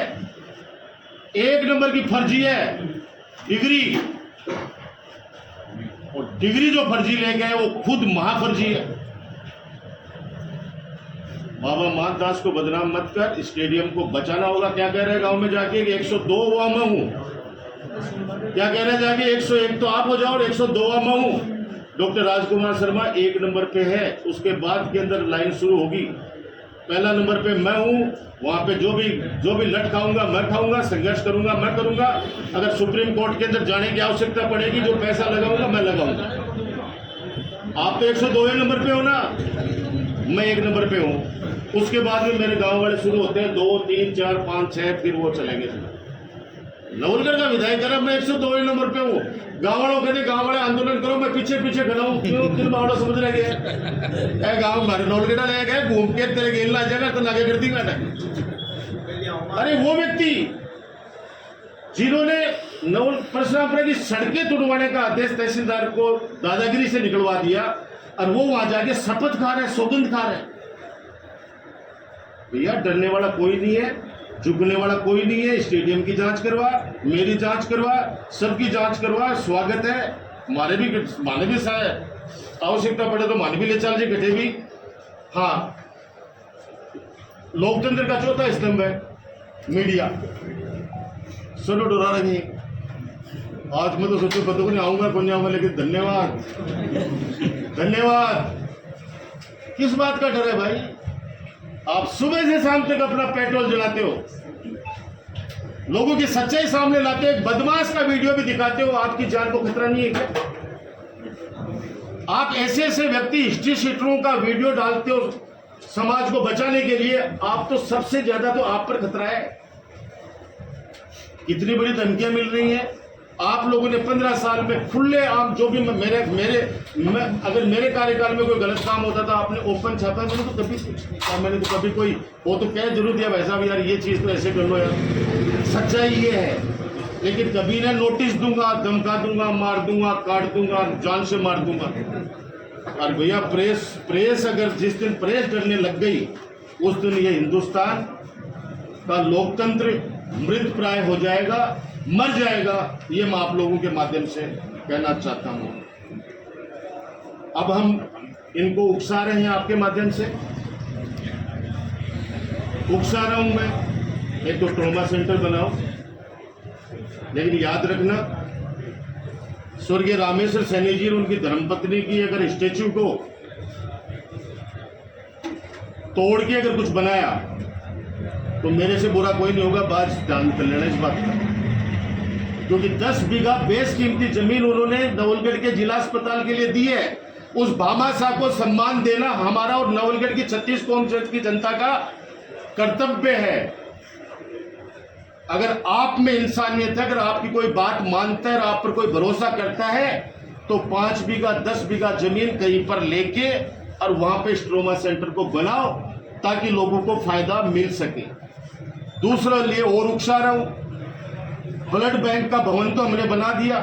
1 नंबर की फर्जी है डिग्री, और डिग्री जो फर्जी ले गए वो खुद महाफर्जी है। बाबा मानदास को बदनाम मत कर, स्टेडियम को बचाना होगा। क्या कह रहे हैं गांव में जाके कि 102 हुआ मैं हूं, क्या कह रहे हैं जाके 101 तो आप हो जाओ और 102 मैं हूं। डॉक्टर राजकुमार शर्मा 1 नंबर पे है, उसके बाद के अंदर लाइन शुरू होगी। पहला नंबर पे मैं हूं, वहां पे जो भी लट खाऊंगा मैं खाऊंगा, संघर्ष करूंगा मैं करूंगा। अगर सुप्रीम कोर्ट के अंदर जाने की आवश्यकता पड़ेगी, जो पैसा लगाऊंगा मैं लगाऊंगा। आप तो 102 नंबर पे हो ना, मैं 1 नंबर पे हूं। उसके बाद में मेरे गांव वाले शुरू होते हैं 2, 3, 4, 5, 6, फिर वो चलेंगे। नवलगढ़ का विधायक है, मैं 102 नंबर पे हूँ। गाँव वालों कहते गाँव वाले आंदोलन करो, मैं पीछे पीछे खड़ा हूँ। क्यों किन बावड़ों समझ रहे गए गाँव मारे नवलगढ़ ले गए, घूम के तेरे गेल ला जाएगा तो लागे कर दी मैंने। अरे वो व्यक्ति जिन्होंने परशुरामपुरा की सड़कें तुड़वाने का आदेश तहसीलदार को दादागिरी से निकलवा दिया, और वो वहां जाके शपथ खा रहे, सौगंध खा रहे। भैया डरने वाला कोई नहीं है, झुकने वाला कोई नहीं है। स्टेडियम की जांच करवा, मेरी जांच करवा, सबकी जांच करवा, स्वागत है। माने भी आवश्यकता पड़े तो माने भी ले चल जी, घटे भी। हाँ, लोकतंत्र का चौथा स्तंभ है मीडिया। चलो डरा रही आज मैं तो सोचो पता को नहीं आऊंगा कौन नहीं आऊंगा, लेकिन धन्यवाद। किस बात का डर है भाई? आप सुबह से शाम तक अपना पेट्रोल जलाते हो, लोगों की सच्चाई सामने लाते हो, एक बदमाश का वीडियो भी दिखाते हो। आपकी जान को खतरा नहीं है क्या? आप ऐसे व्यक्ति हिस्ट्री शीटरों का वीडियो डालते हो समाज को बचाने के लिए। आप तो सबसे ज्यादा तो आप पर खतरा है। कितनी बड़ी धमकियां मिल रही हैं। आप लोगों ने 15 साल में खुले आम जो भी अगर मेरे कार्यकाल में कोई गलत काम होता था आपने ओपन छापा। मैंने तो कभी कुछ नहीं कहा, मैंने तो कभी कोई वो तो कह जरूर दिया भाई साहब यार ये चीज़ तो ऐसे कर लो यार, सच्चाई ये है। लेकिन कभी ना नोटिस दूंगा, धमका दूंगा, मार दूंगा, काट दूंगा, जान से मार दूंगा। और भैया प्रेस अगर जिस दिन प्रेस डरने लग गई उस दिन ये हिंदुस्तान का लोकतंत्र मृत प्राय हो जाएगा, मर जाएगा। ये मैं आप लोगों के माध्यम से कहना चाहता हूं। अब हम इनको उकसा रहे हैं आपके माध्यम से, उकसा रहा हूं मैं। एक तो ट्रॉमा सेंटर बनाओ, लेकिन याद रखना स्वर्गीय रामेश्वर सैनी जी और उनकी धर्मपत्नी की अगर स्टेच्यू को तोड़ के अगर कुछ बनाया तो मेरे से बुरा कोई नहीं होगा। बात ध्यान कर लेना इस बात का, क्योंकि 10 बीघा बेशकीमती जमीन उन्होंने नवलगढ़ के जिला अस्पताल के लिए दी है। उस भामा साहब को सम्मान देना हमारा और नवलगढ़ की 36 कौम की जनता का कर्तव्य है। अगर आप में इंसानियत है, अगर आपकी कोई बात मानता है और आप पर कोई भरोसा करता है तो 5 बीघा 10 बीघा जमीन कहीं पर लेके और वहां पे स्ट्रोमा सेंटर को बनाओ। ताकि लोगों को फायदा मिल सके। दूसरा लिए और उकसा रहा हूं, ब्लड बैंक का भवन तो हमने बना दिया,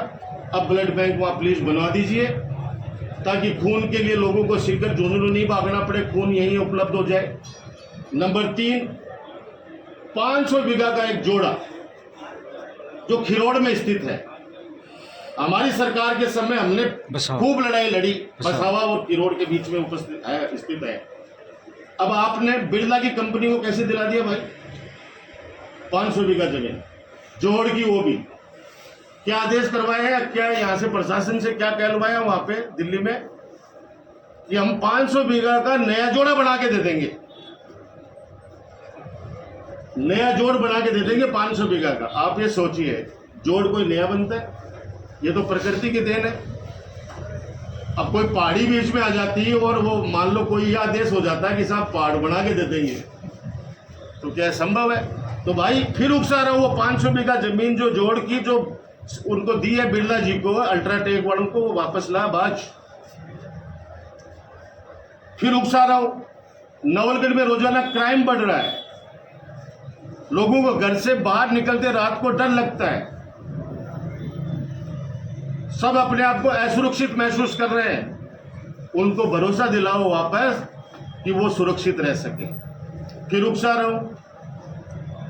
अब ब्लड बैंक वहां प्लीज बनवा दीजिए ताकि खून के लिए लोगों को सीकर झुंझुनू नहीं भागना पड़े, खून यहीं उपलब्ध हो जाए। नंबर 3, 500 बीघा का एक जोड़ा जो खिरोड़ में स्थित है। हमारी सरकार के समय हमने खूब लड़ाई लड़ी, बसावा और खिरोड़ के बीच में स्थित है। अब आपने बिरला की कंपनी को कैसे दिला दिया भाई 500 बीघा जमीन जोड़ की, वो भी क्या आदेश करवाए हैं, क्या यहां से प्रशासन से क्या कहलवाया वहां पे दिल्ली में कि हम 500 बीघा का नया जोड़ा बना के दे देंगे, नया जोड़ बना के दे देंगे 500 बीघा का। आप ये सोचिए, जोड़ कोई नया बनता है? ये तो प्रकृति की देन है। अब कोई पहाड़ी बीच में आ जाती है और वो मान लो कोई यह आदेश हो जाता है कि साहब पहाड़ बना के दे देंगे, तो क्या संभव है? तो भाई फिर उकसा रहा वो 500 बीघा जमीन जो जोड़ की, जो उनको दी है बिरला जी को, अल्ट्राटेक वालों को, वो वापस ला बाज। फिर उकसा रहा हूं, नवलगढ़ में रोजाना क्राइम बढ़ रहा है, लोगों को घर से बाहर निकलते रात को डर लगता है, सब अपने आप को असुरक्षित महसूस कर रहे हैं। उनको भरोसा दिलाओ वापस कि वो सुरक्षित रह सके। फिर उकसा रहा हूं,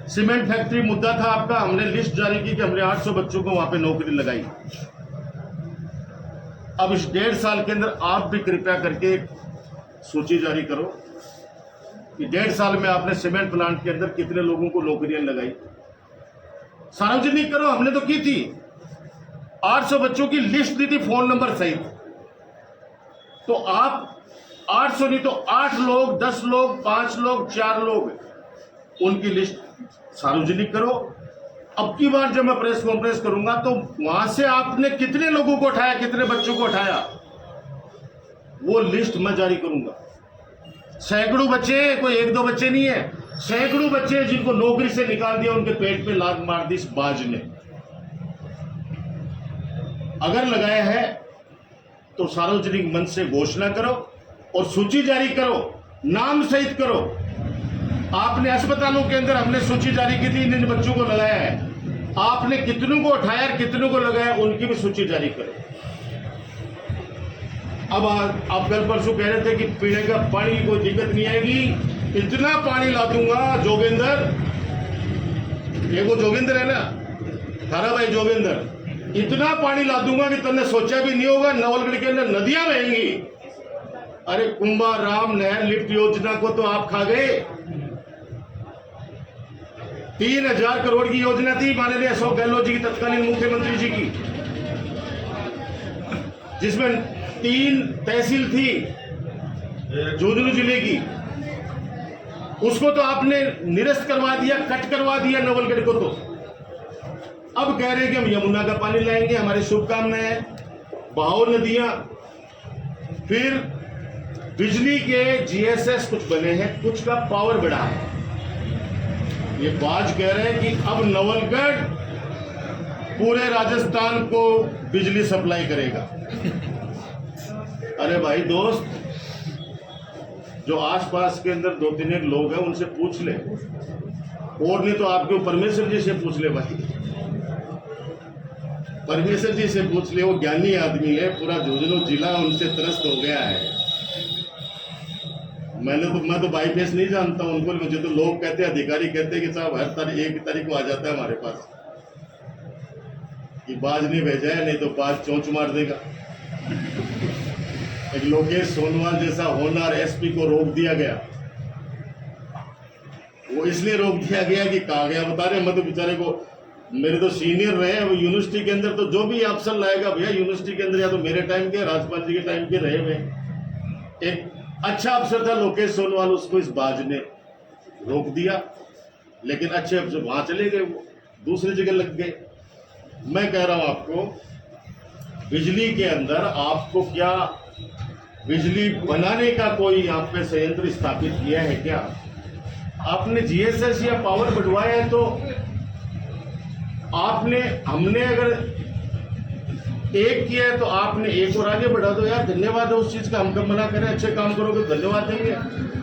सीमेंट फैक्ट्री मुद्दा था आपका, हमने लिस्ट जारी की कि हमने 800 बच्चों को वहां पे नौकरी लगाई। अब इस 1.5 साल के अंदर आप भी कृपया करके एक सूची जारी करो कि 1.5 साल में आपने सीमेंट प्लांट के अंदर कितने लोगों को नौकरियां लगाई, सार्वजनिक करो। हमने तो की थी, 800 बच्चों की लिस्ट दी थी फोन नंबर सहित। तो आप 800 नहीं तो 8 लोग, 10 लोग, 5 लोग, 4 लोग, उनकी लिस्ट सार्वजनिक करो। अब की बार जब मैं प्रेस कॉन्फ्रेंस करूंगा तो वहां से आपने कितने लोगों को उठाया, कितने बच्चों को उठाया, वो लिस्ट मैं जारी करूंगा। सैकड़ों बच्चे, कोई 1-2 बच्चे नहीं है, सैकड़ों बच्चे जिनको नौकरी से निकाल दिया, उनके पेट पे लात मार दी इस बाज ने। अगर लगाया है तो सार्वजनिक मंच से घोषणा करो और सूची जारी करो, नाम सहित करो। आपने अस्पतालों के अंदर हमने सूची जारी की थी, इन बच्चों को लगाया है, आपने कितनों को उठाया, कितनों को लगाया, उनकी भी सूची जारी करो। अब आप कल परसों कह रहे थे कि पीने का पानी की कोई दिक्कत नहीं आएगी, इतना पानी ला दूंगा जोगिंदर, ये वो जोगिंदर है ना, थारा भाई जोगिंदर, इतना पानी ला दूंगा कि तुमने सोचा भी नहीं होगा, नवलगढ़ के अंदर नदियां बहेंगी। अरे कुंभा राम नहर लिफ्ट योजना को तो आप खा गए। 3000 करोड़ की योजना थी माननीय अशोक गहलोत जी की, तत्कालीन मुख्यमंत्री जी की, जिसमें 3 तहसील थी झुंझुनू जिले की, उसको तो आपने निरस्त करवा दिया, कट करवा दिया नवलगढ़ को। तो अब कह रहे हैं कि हम यमुना का पानी लाएंगे, हमारी शुभकामनाएं हैं, बहाओ नदियां। फिर बिजली के जीएसएस कुछ बने हैं, कुछ का पावर बढ़ा है। ये बाज कह रहे हैं कि अब नवलगढ़ पूरे राजस्थान को बिजली सप्लाई करेगा। अरे भाई दोस्त, जो आसपास के अंदर 2-3 लोग हैं उनसे पूछ ले, और नहीं तो आपके परमेश्वर जी से पूछ ले भाई, परमेश्वर जी से पूछ ले, वो ज्ञानी आदमी है, पूरा झुंझुनू जिला उनसे त्रस्त हो गया है। मैं तो बाईपेस नहीं जानता हूं उनको, मुझे तो लोग कहते हैं, अधिकारी कहते हैं कि साहब हर तारीख 1 तारीख को आ जाता है हमारे पास कि बाज नहीं भेजा है, नहीं तो बाज चोंच मार देगा। एक लोकेश सोनवाल जैसा होनहार एसपी को रोक दिया गया। वो इसलिए रोक दिया गया कि कहा गया, बता रहे, मैं तो बेचारे को, मेरे तो सीनियर रहे वो यूनिवर्सिटी के अंदर, तो जो भी अफसर लाएगा भैया यूनिवर्सिटी के अंदर, या तो मेरे टाइम के, राजपाल जी के टाइम के रहे हुए, एक अच्छा अफसर था लोकेश सोनवाल, उसको इस बाज ने रोक दिया। लेकिन अच्छे अफसर वहां चले गए, वो दूसरी जगह लग गए। मैं कह रहा हूं आपको, बिजली के अंदर आपको क्या बिजली बनाने का कोई यहाँ पे संयंत्र स्थापित किया है क्या? आपने जीएसएस या पावर बढ़वाया है तो हमने अगर एक किया है तो आपने एक और आगे बढ़ा दो यार, धन्यवाद है उस चीज़ का। हम कब मना करें, अच्छे काम करोगे तो धन्यवाद देंगे।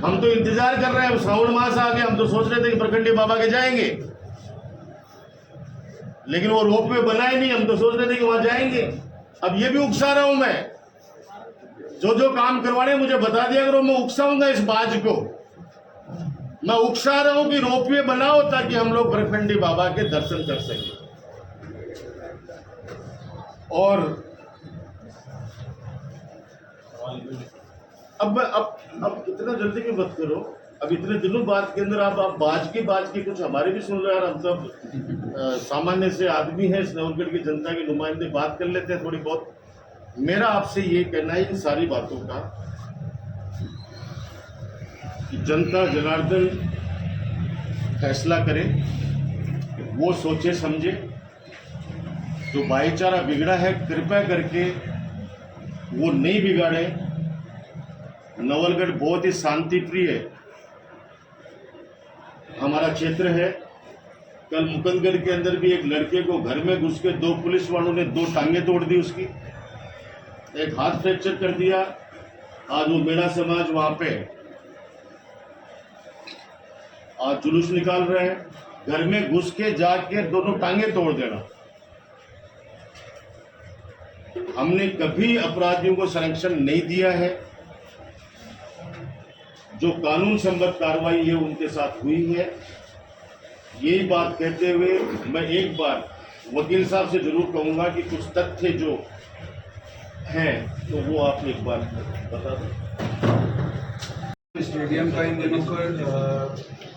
हम तो इंतजार कर रहे हैं, श्रावण मास आ गया, हम तो सोच रहे थे कि प्रखंडी बाबा के जाएंगे, लेकिन वो रोपवे बना ही नहीं, हम तो सोच रहे थे कि वहां जाएंगे। अब ये भी उकसा रहा हूं मैं, जो काम करवाने मुझे बता दिया करो, मैं उकसाऊंगा इस बाज को। मैं उकसा रहा हूं कि रोपवे बनाओ ताकि हम लोग प्रखंडी बाबा के दर्शन कर सकें। और अब इतना जल्दी भी मत करो। अब इतने दिनों बाद के अंदर आप बाज की कुछ हमारे भी सुन रहे हैं। हम सब सामान्य से आदमी हैं, नवलगढ़ की जनता के नुमाइंदे, बात कर लेते हैं थोड़ी बहुत। मेरा आपसे ये कहना है इन सारी बातों का कि जनता जनार्दन फैसला करे, वो सोचे समझे। जो भाईचारा बिगड़ा है कृपया करके वो नहीं बिगाड़े। नवलगढ़ बहुत ही शांति प्रिय हमारा क्षेत्र है। कल मुकंदगढ़ के अंदर भी एक लड़के को घर में घुस के 2 पुलिस वालों ने 2 टांगे तोड़ दी, उसकी एक हाथ फ्रैक्चर कर दिया। आज वो मेरा समाज वहां पे आज जुलूस निकाल रहे हैं, घर में घुस के जाके दोनों टांगे तोड़ देना। हमने कभी अपराधियों को संरक्षण नहीं दिया है। जो कानून संबद्ध कार्रवाई है उनके साथ हुई है। यही बात कहते हुए मैं एक बार वकील साहब से जरूर कहूंगा कि कुछ तथ्य जो हैं तो वो आप एक बार बता दो। स्टेडियम का इन दिनों पर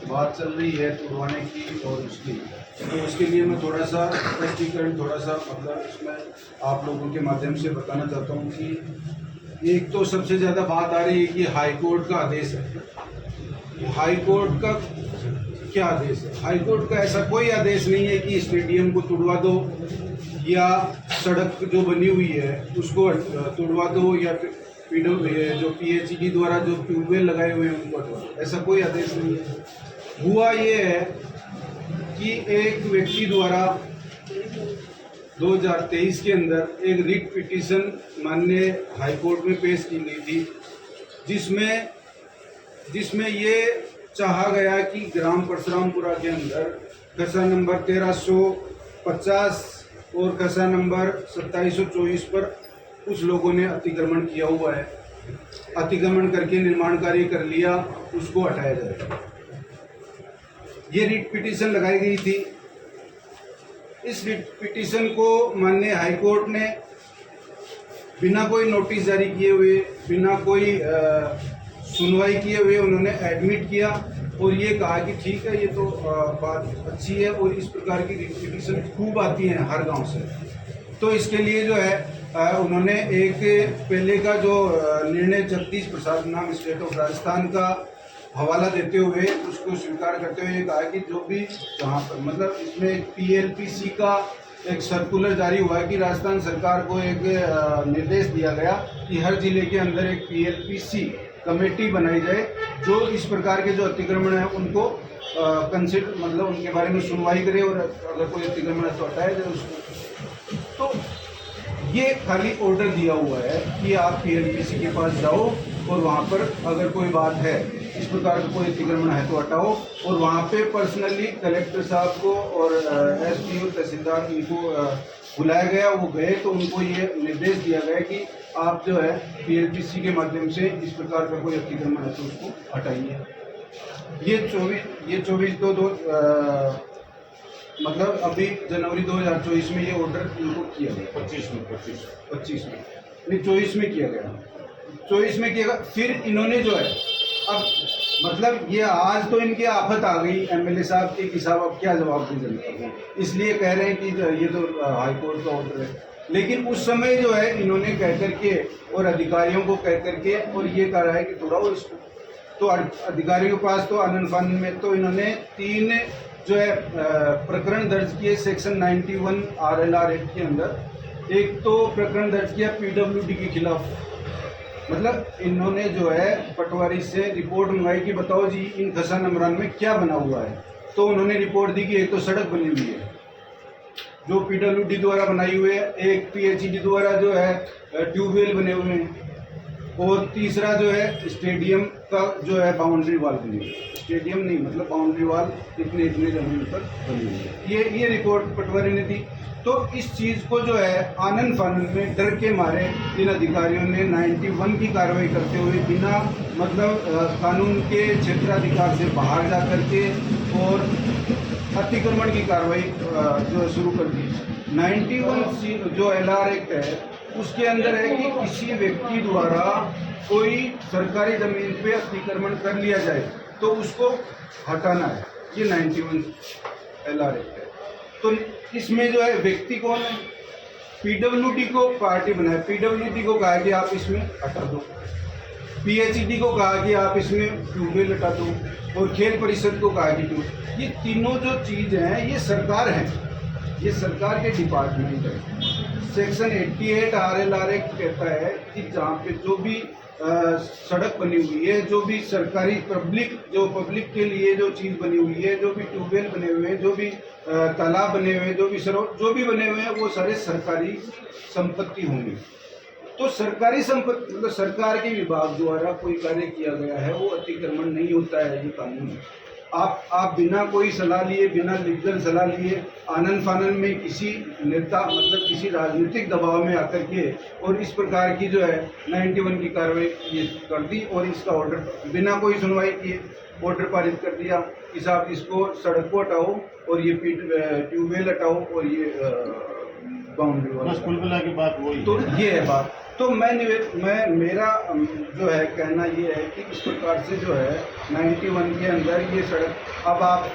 बात चल रही है तुड़वाने की और उसकी, तो उसके लिए मैं थोड़ा सा स्पष्टीकरण, थोड़ा सा मतलब इसमें आप लोगों के माध्यम से बताना चाहता हूँ कि एक तो सबसे ज़्यादा बात आ रही है कि हाई कोर्ट का आदेश है। हाई कोर्ट का क्या आदेश है? हाई कोर्ट का ऐसा कोई आदेश नहीं है कि स्टेडियम को तुड़वा दो या सड़क जो बनी हुई है उसको तुड़वा दो या जो PHED द्वारा जो ट्यूबवेल लगाए हुए हैं उनको हटवा दो, ऐसा कोई आदेश नहीं है। हुआ ये है कि एक व्यक्ति द्वारा 2023 के अंदर एक रिट पिटीशन माननीय हाई कोर्ट में पेश की गई थी, जिसमें ये चाहा गया कि ग्राम परशुरामपुरा के अंदर खसा नंबर 1350 और खसा नंबर 2724 पर कुछ लोगों ने अतिक्रमण किया हुआ है, अतिक्रमण करके निर्माण कार्य कर लिया, उसको हटाया जाए। ये रिट पिटीशन लगाई गई थी। इस रिट पिटीशन को माननीय हाई कोर्ट ने बिना कोई नोटिस जारी किए हुए, बिना कोई सुनवाई किए हुए उन्होंने एडमिट किया और ये कहा कि ठीक है, ये तो बात अच्छी है और इस प्रकार की रिट पिटीशन खूब आती हैं हर गांव से। तो इसके लिए जो है उन्होंने एक पहले का जो निर्णय जगदीश प्रसाद नाम स्टेट ऑफ राजस्थान का हवाला देते हुए उसको स्वीकार करते हुए कहा कि जो भी जहाँ पर मतलब इसमें एक PLPC का एक सर्कुलर जारी हुआ है कि राजस्थान सरकार को एक निर्देश दिया गया कि हर जिले के अंदर एक PLPC कमेटी बनाई जाए जो इस प्रकार के जो अतिक्रमण है उनको कंसिडर मतलब उनके बारे में सुनवाई करे और अगर कोई अतिक्रमण है तो हटाया जाए उसको। तो ये खाली ऑर्डर दिया हुआ है कि आप PLPC के पास जाओ और वहाँ पर अगर कोई बात है इस प्रकार का कोई अतिक्रमण है तो हटाओ। और वहाँ पे पर्सनली कलेक्टर साहब को और SDO तहसीलदार इनको बुलाया गया, वो गए तो उनको ये निर्देश दिया गया कि आप जो है PLPC के माध्यम से इस प्रकार का कोई अतिक्रमण है तो उसको हटाइए। ये 24 मतलब अभी जनवरी 2024 में ये ऑर्डर इनको किया गया। 25 में नहीं 24 में किया गया, 24 में किया गया। फिर इन्होंने जो है अब मतलब ये आज तो इनकी आफत आ गई MLA साहब की साहब अब क्या जवाब दें जनता को, इसलिए कह रहे हैं कि ये तो हाई कोर्ट का ऑर्डर है। लेकिन उस समय जो है इन्होंने कह करके और अधिकारियों को कह करके और ये कह रहा है कि थोड़ा इसको, तो अधिकारियों के पास तो आनंद फानन में तो इन्होंने 3 जो है प्रकरण दर्ज किए सेक्शन 91 RLR एक्ट के अंदर। एक तो प्रकरण दर्ज किया PWD के खिलाफ, मतलब इन्होंने जो है पटवारी से रिपोर्ट मंगाई कि बताओ जी इन खसा नंबरान में क्या बना हुआ है। तो उन्होंने रिपोर्ट दी कि एक तो सड़क बनी हुई है, जो पीडब्ल्यूडी द्वारा बनाई हुई है, एक पीएचईडी द्वारा जो है ट्यूबवेल बने हुए हैं, और तीसरा जो है स्टेडियम का जो है बाउंड्री वाल बनी हुई है। स्टेडियम नहीं, मतलब बाउंड्री वाल इतने इतने जमीन पर बनी हुई है। ये रिपोर्ट पटवारी ने दी। तो इस चीज़ को जो है आनन फानन में डर के मारे इन अधिकारियों ने 91 की कार्रवाई करते हुए बिना मतलब कानून के क्षेत्राधिकार से बाहर जा करके और अतिक्रमण की कार्रवाई जो है शुरू कर दी। 91 जो LR एक्ट है उसके अंदर है कि किसी व्यक्ति द्वारा कोई सरकारी जमीन पे अतिक्रमण कर लिया जाए तो उसको हटाना है। ये 91 LR एक्ट है। तो इसमें जो है व्यक्ति कौन है? पीडब्ल्यूडी को पार्टी बनाए, पीडब्ल्यूडी को कहा कि आप इसमें हटा दो, पीएचईडी को कहा कि आप इसमें ट्यूबवेल हटा दो, और खेल परिषद को कहा कि ये तीनों जो चीज़ हैं ये सरकार है, ये सरकार के डिपार्टमेंट है। सेक्शन 88 RLR एक्ट कहता है कि जहाँ पे जो भी सड़क बनी हुई है, जो भी सरकारी पब्लिक के लिए जो चीज़ बनी हुई है, जो भी ट्यूबवेल बने हुए हैं, जो भी तालाब बने हुए हैं, जो भी सरोवर जो भी बने हुए हैं, वो सारे सरकारी संपत्ति होंगी। तो सरकारी संपत्ति मतलब सरकार के विभाग द्वारा कोई कार्य किया गया है वो अतिक्रमण नहीं होता है, ये कानून है। आप बिना कोई सलाह लिए, बिना लीगल सलाह लिए आनन फानन में किसी नेता मतलब किसी राजनीतिक दबाव में आकर के और इस प्रकार की जो है 91 की कार्रवाई ये कर दी और इसका ऑर्डर बिना कोई सुनवाई किए ऑर्डर पारित कर दिया कि साहब इसको सड़क को हटाओ और ये ट्यूबवेल हटाओ और ये बाउंड्री वाल। बस कुल मिला के बात वही तो ये है बात। तो मेरा जो है कहना ये है कि इस प्रकार से जो है 91 के अंदर ये सड़क अब आप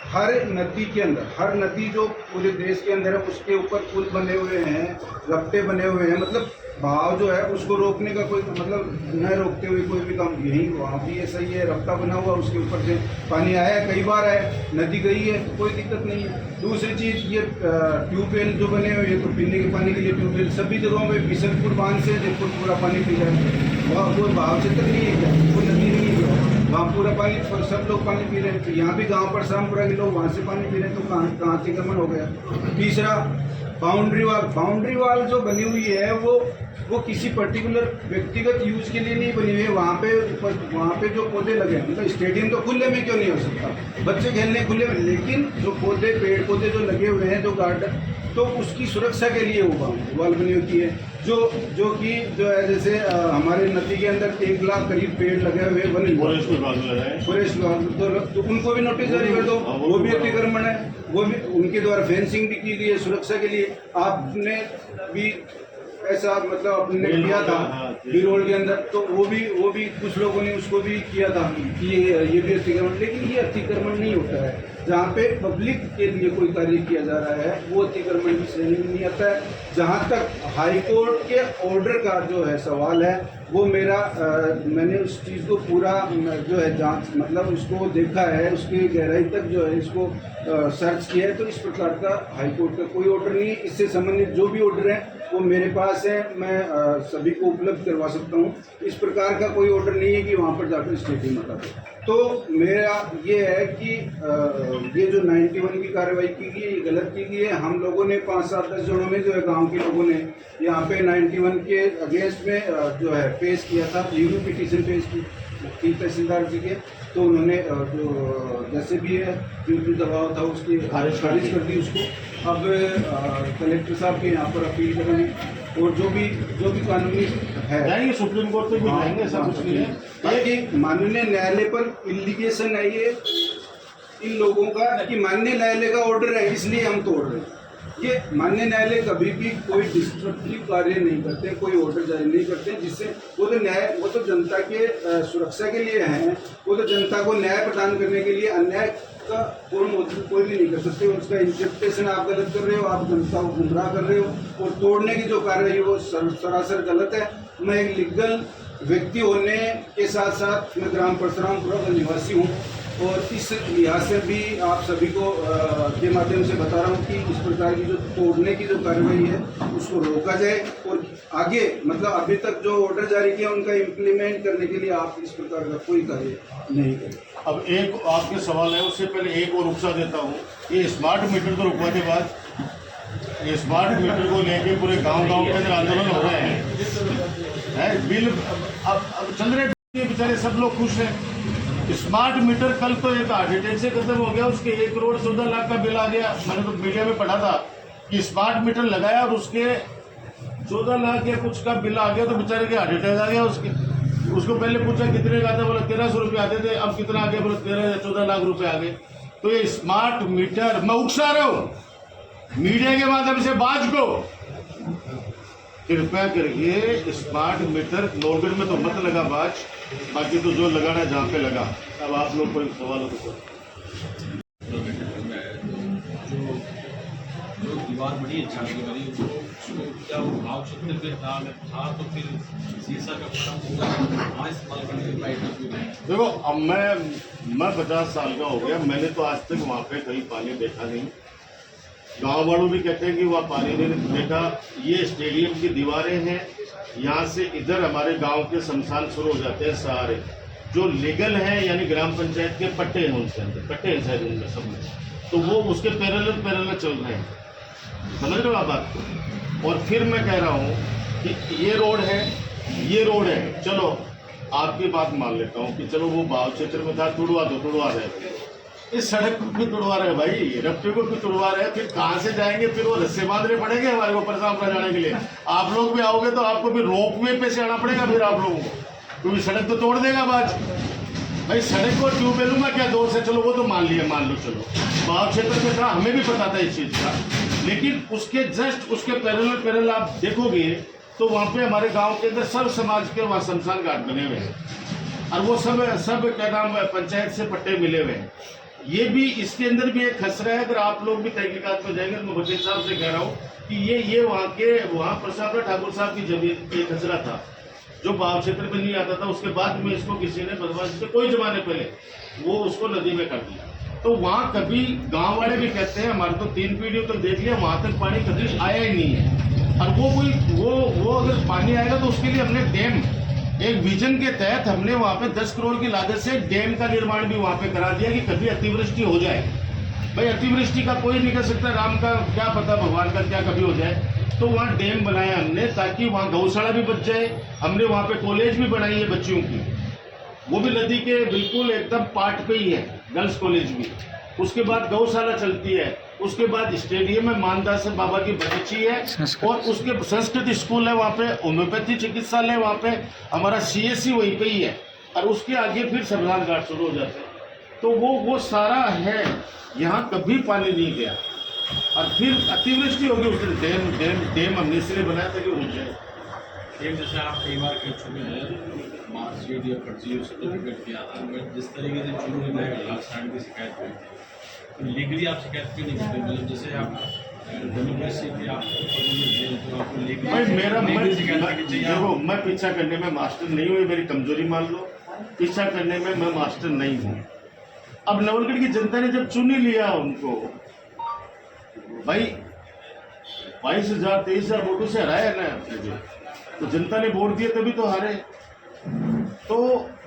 हर नदी के अंदर, हर नदी जो पूरे देश के अंदर है उसके ऊपर पुल बने हुए हैं, रफ्ते बने हुए हैं, मतलब बहाव जो है उसको रोकने का कोई मतलब न रोकते हुए कोई भी काम यही वहाँ भी ऐसा ही है, रफ्ता बना हुआ उसके ऊपर से पानी आया है, कई बार आया, नदी गई है, कोई दिक्कत नहीं है। दूसरी चीज़ ये ट्यूबवेल जो बने हुए हैं तो पीने के पानी के लिए ट्यूबवेल सभी जगहों पे बिशनपुर बांध से जयपुर पूरा पानी पी रहा है, वहाँ कोई बहाव से तक नहीं है क्या, कोई नदी नहीं है, वहाँ पूरा पानी सब लोग पानी पी रहे हैं। तो यहाँ भी गाँव परशुरामपुरा के लोग वहाँ से पानी पी रहे हैं, तो कहाँ अतिक्रमण हो गया। तीसरा बाउंड्री वाल जो बनी हुई है वो किसी पर्टिकुलर व्यक्तिगत यूज के लिए नहीं बनी हुई है। वहाँ पे जो पौधे लगे हैं, मतलब स्टेडियम तो खुले में क्यों नहीं हो सकता, बच्चे खेलने खुले में, लेकिन जो पेड़ पौधे जो लगे हुए हैं जो गार्डन, तो उसकी सुरक्षा के लिए वो बाउंड्री वाल बनी होती है। जो है जैसे हमारे नदी के अंदर 1 लाख करीब पेड़ लगे हुए हैं फॉरेस्ट विभाग, तो उनको भी नोटिस जारी कर दो, वो भी अतिक्रमण है, वो भी उनके द्वारा फेंसिंग भी की गई है सुरक्षा के लिए। आपने भी ऐसा मतलब अपने किया था बिरोल के अंदर, तो वो भी कुछ लोगों ने उसको भी किया था कि ये भी अतिक्रमण, लेकिन ये अतिक्रमण नहीं होता है। जहाँ पे पब्लिक के लिए कोई कार्य किया जा रहा है वो अतिक्रमण की श्रेणी में नहीं आता है। जहाँ तक हाई कोर्ट के ऑर्डर का जो है सवाल है, वो मैंने उस चीज़ को पूरा जो है जांच मतलब उसको देखा है, उसकी गहराई तक जो है इसको सर्च किया है। तो इस प्रकार का हाई कोर्ट का कोई ऑर्डर नहीं है। इससे संबंधित जो भी ऑर्डर है वो मेरे पास है, मैं सभी को उपलब्ध करवा सकता हूँ। इस प्रकार का कोई ऑर्डर नहीं है कि वहाँ पर जाकर स्टेडियम हटा दो। तो मेरा ये है कि ये जो 91 की कार्रवाई की गई ये गलत की गई है। हम लोगों ने 5-7-10 जनों में जो है गांव के लोगों ने यहाँ पे 91 के अगेंस्ट में जो है पेश किया था, लीगल पिटीशन पेश की तहसीलदार जी के, तो उन्होंने जो जैसे भी है जो दबाव था उसकी खारिज कर दी उसको। अब कलेक्टर साहब के यहाँ पर अपील करेंगे और जो भी कानूनी है जाएंगे सुप्रीम कोर्ट तक भी जाएंगे, ऐसा कुछ नहीं है। बाकी माननीय न्यायालय पर इलिगेशन है ये इन लोगों का कि माननीय न्यायालय का ऑर्डर है इसलिए हम तोड़ रहे हैं। ये माननीय न्यायालय कभी भी कोई डिस्ट्रक्टिव कार्य नहीं करते, कोई ऑर्डर जारी नहीं करते, जिससे वो तो जनता के सुरक्षा के लिए हैं, वो तो जनता को न्याय प्रदान करने के लिए। अन्याय का कोई भी नहीं कर सकते। उसका इंटरप्रिटेशन आप गलत कर रहे हो, आप जनता को गुमराह कर रहे हो, और तोड़ने की जो कार्रवाई वो सरासर गलत है। मैं एक लीगल व्यक्ति होने के साथ साथ मैं ग्राम परशुरामपुरा का निवासी हूँ। और इस लिहाज से भी आप सभी को के माध्यम से बता रहा हूँ कि इस प्रकार की जो तोड़ने की जो कार्रवाई है उसको रोका जाए और आगे मतलब अभी तक जो ऑर्डर जारी किया उनका इम्प्लीमेंट करने के लिए आप इस प्रकार का कोई कार्य नहीं करें। अब एक आपके सवाल है, उससे पहले एक और रुखसा देता हूँ। ये स्मार्ट मीटर को रुकवाने के बाद ये स्मार्ट मीटर को लेके पूरे गांव के अंदर आंदोलन हो रहे हैं बिल अब चल रहे बेचारे सब लोग खुश हैं। स्मार्ट मीटर कल तो एक हार्ट अटैक से खत्म हो गया, उसके 1 करोड़ 14 लाख का बिल आ गया। मैंने तो मीडिया में पढ़ा था कि स्मार्ट मीटर लगाया और उसके 14 लाख या कुछ का बिल आ गया, तो बेचारे के हार्ट अटैक आ गया उसको पहले पूछा कितने का था, बोला 1300 रुपये आते थे, अब कितना आ गया, बोला 13 या 14 लाख रुपए आ गए। तो ये स्मार्ट मीटर मैं उकसा रहा हूँ मीडिया के माध्यम से बाज को, कृपया करके स्मार्ट मीटर नौगढ़ में तो मत लगा बाज, बाकी तो जो लगाना है जहाँ पे लगा। अब आप लोग कोई सवाल हो तो जो दीवार बड़ी अच्छा बनी उसको क्या वो भाव क्षेत्र पे था तो फिर शीशा का काम इस्तेमाल करने के लायक। देखो अब मैं 50 साल का हो गया, मैंने तो आज तक वहाँ पे कहीं पानी देखा नहीं। गांव वालों भी कहते हैं कि वहाँ पानी नहीं देखा। ये स्टेडियम की दीवारें हैं, यहाँ से इधर हमारे गांव के शमशान शुरू हो जाते हैं सारे, जो लीगल हैं यानी ग्राम पंचायत के पट्टे हैं, उनके अंदर पट्टे हैं शायद उनमें सब में, तो वो उसके पैरेलल चल रहे हैं। समझ रहे हो आप बात को। और फिर मैं कह रहा हूँ कि ये रोड है, चलो आपकी बात मान लेता हूँ कि चलो वो भाव क्षेत्र में था, तुड़वा रहे, इस सड़क को भी तुड़वा रहे भाई, रफ्ते को भी तुड़वा रहे, फिर कहाँ से जाएंगे, फिर वो रस्से बांधने पड़ेंगे हमारे को परसापुरा जाने के लिए। आप लोग भी आओगे तो आपको भी रोपवे पे से आना पड़ेगा फिर आप लोगों को, क्योंकि सड़क तो तोड़ देगा बाज भाई। सड़क को ट्यूबवेलों में क्या दोष है, चलो वो तो मान लो, चलो भाव क्षेत्र में था, हमें भी पता था इस चीज़ का, लेकिन उसके जस्ट उसके पैरेलल आप देखोगे तो वहाँ पे हमारे गांव के अंदर सब समाज के वहाँ शमशान घाट बने हुए हैं, और वो सब क्या नाम पंचायत से पट्टे मिले हुए हैं। ये भी इसके अंदर भी एक खसरा है। अगर आप लोग भी तहकीकात में जाएंगे तो मैं वकील साहब से कह रहा हूँ कि ये वहाँ प्रसाद ठाकुर साहब की जमीन ये खसरा था जो भाव क्षेत्र में नहीं आता था। उसके बाद में इसको किसी ने बदमाशी से कोई जमाने पहले वो उसको नदी में कर दिया। तो वहाँ कभी गांव वाले भी कहते हैं, हमारे तो 3 पीढ़ियों तक देख लिया, वहाँ तक पानी कभी आया ही नहीं है। और वो अगर पानी आएगा तो उसके लिए हमने डैम, एक विजन के तहत हमने वहाँ पे 10 करोड़ की लागत से डैम का निर्माण भी वहाँ पे करा दिया कि कभी अतिवृष्टि हो जाए। भाई अतिवृष्टि का कोई नहीं कर सकता, राम का क्या पता, भगवान का क्या कभी हो जाए। तो वहाँ डैम बनाया हमने ताकि वहाँ गौशाला भी बच जाए। हमने वहाँ पे कॉलेज भी बनाई है बच्चियों की, वो भी नदी के बिल्कुल एकदम पाट पे ही है, गर्ल्स कॉलेज भी। उसके बाद गौशाला चलती है, उसके बाद स्टेडियम में मानदास बाबा की बगीची है, और उसके संस्कृत स्कूल है, वहाँ पे होम्योपैथी चिकित्सालय है, वहाँ पे हमारा CSC वहीं पे ही है, और उसके आगे फिर शमशान घाट शुरू हो जाते हैं। तो वो सारा है, यहाँ कभी पानी नहीं गया। और फिर अतिवृष्टि होगी उस दिन डैम हमने इसलिए बनाया था कि उठ जाए। एक जैसे आप कई बार कह चुके हैं मार्कशीट या फर्जी सर्टिफिकेट के आधार पर जिस तरीके से चुरू में साइड की शिकायत हुई थी, तो लीगली आप शिकायत क्यों नहीं करते? मतलब जैसे आप डेमोक्रेसी की देखो, मैं पीछा करने में मास्टर नहीं हूँ, मेरी कमजोरी मान लो, पीछा करने में मैं मास्टर नहीं हूँ। अब नवलगढ़ की जनता ने जब चुन ही लिया उनको, भाई 22,000 23,000 वोटों से हराया ना मुझे, तो जनता ने वोट दिया तभी तो हारे। तो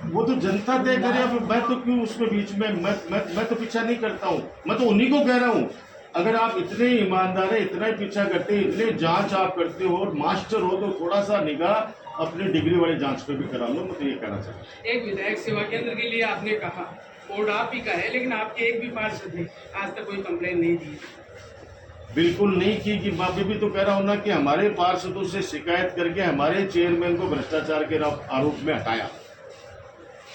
वो तो जनता तय करे, अब मैं तो क्यों उसमें बीच में, मैं तो पीछा नहीं करता हूँ। मैं तो उन्हीं को कह रहा हूँ, अगर आप इतने ईमानदार है, इतना ही पीछा करते हैं, इतने जांच आप करते हो और मास्टर हो, तो थोड़ा सा निगाह अपनी डिग्री वाली जांच पे भी करा लो। मैं तो ये कहना चाहता हूँ। एक विधायक सेवा केंद्र के लिए आपने कहा, बोर्ड आप ही का है, लेकिन आपके एक भी पार्षद ने आज तक कोई कंप्लेन नहीं दी। बिल्कुल नहीं की कि मैं भी तो कह रहा हूँ ना कि हमारे पार्षदों से शिकायत करके हमारे चेयरमैन को भ्रष्टाचार के आरोप में हटाया।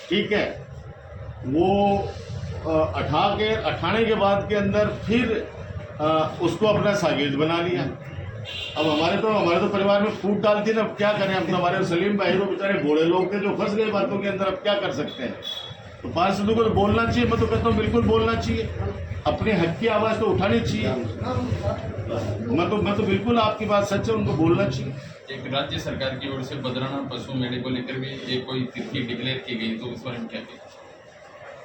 ठीक है, वो अठाने के बाद के अंदर फिर उसको अपना शागिर्द बना लिया। अब हमारे तो परिवार में फूट डालती ना, अब क्या करें। हम तो हमारे सलीम भाई वो बेचारे बूढ़े लोग थे जो फंस गए बातों के अंदर, अब क्या कर सकते हैं। तो पार्षदों को तो बोलना चाहिए, मैं तो कहता हूँ बिल्कुल बोलना चाहिए, अपने हक की आवाज़ तो उठानी चाहिए। मैं तो बिल्कुल आपकी बात सच है, उनको बोलना चाहिए। एक राज्य सरकार की ओर से बदराना पशु मेले को लेकर भी एक कोई तिथि डिक्लेयर की गई, तो इस बारे में क्या कहते हैं?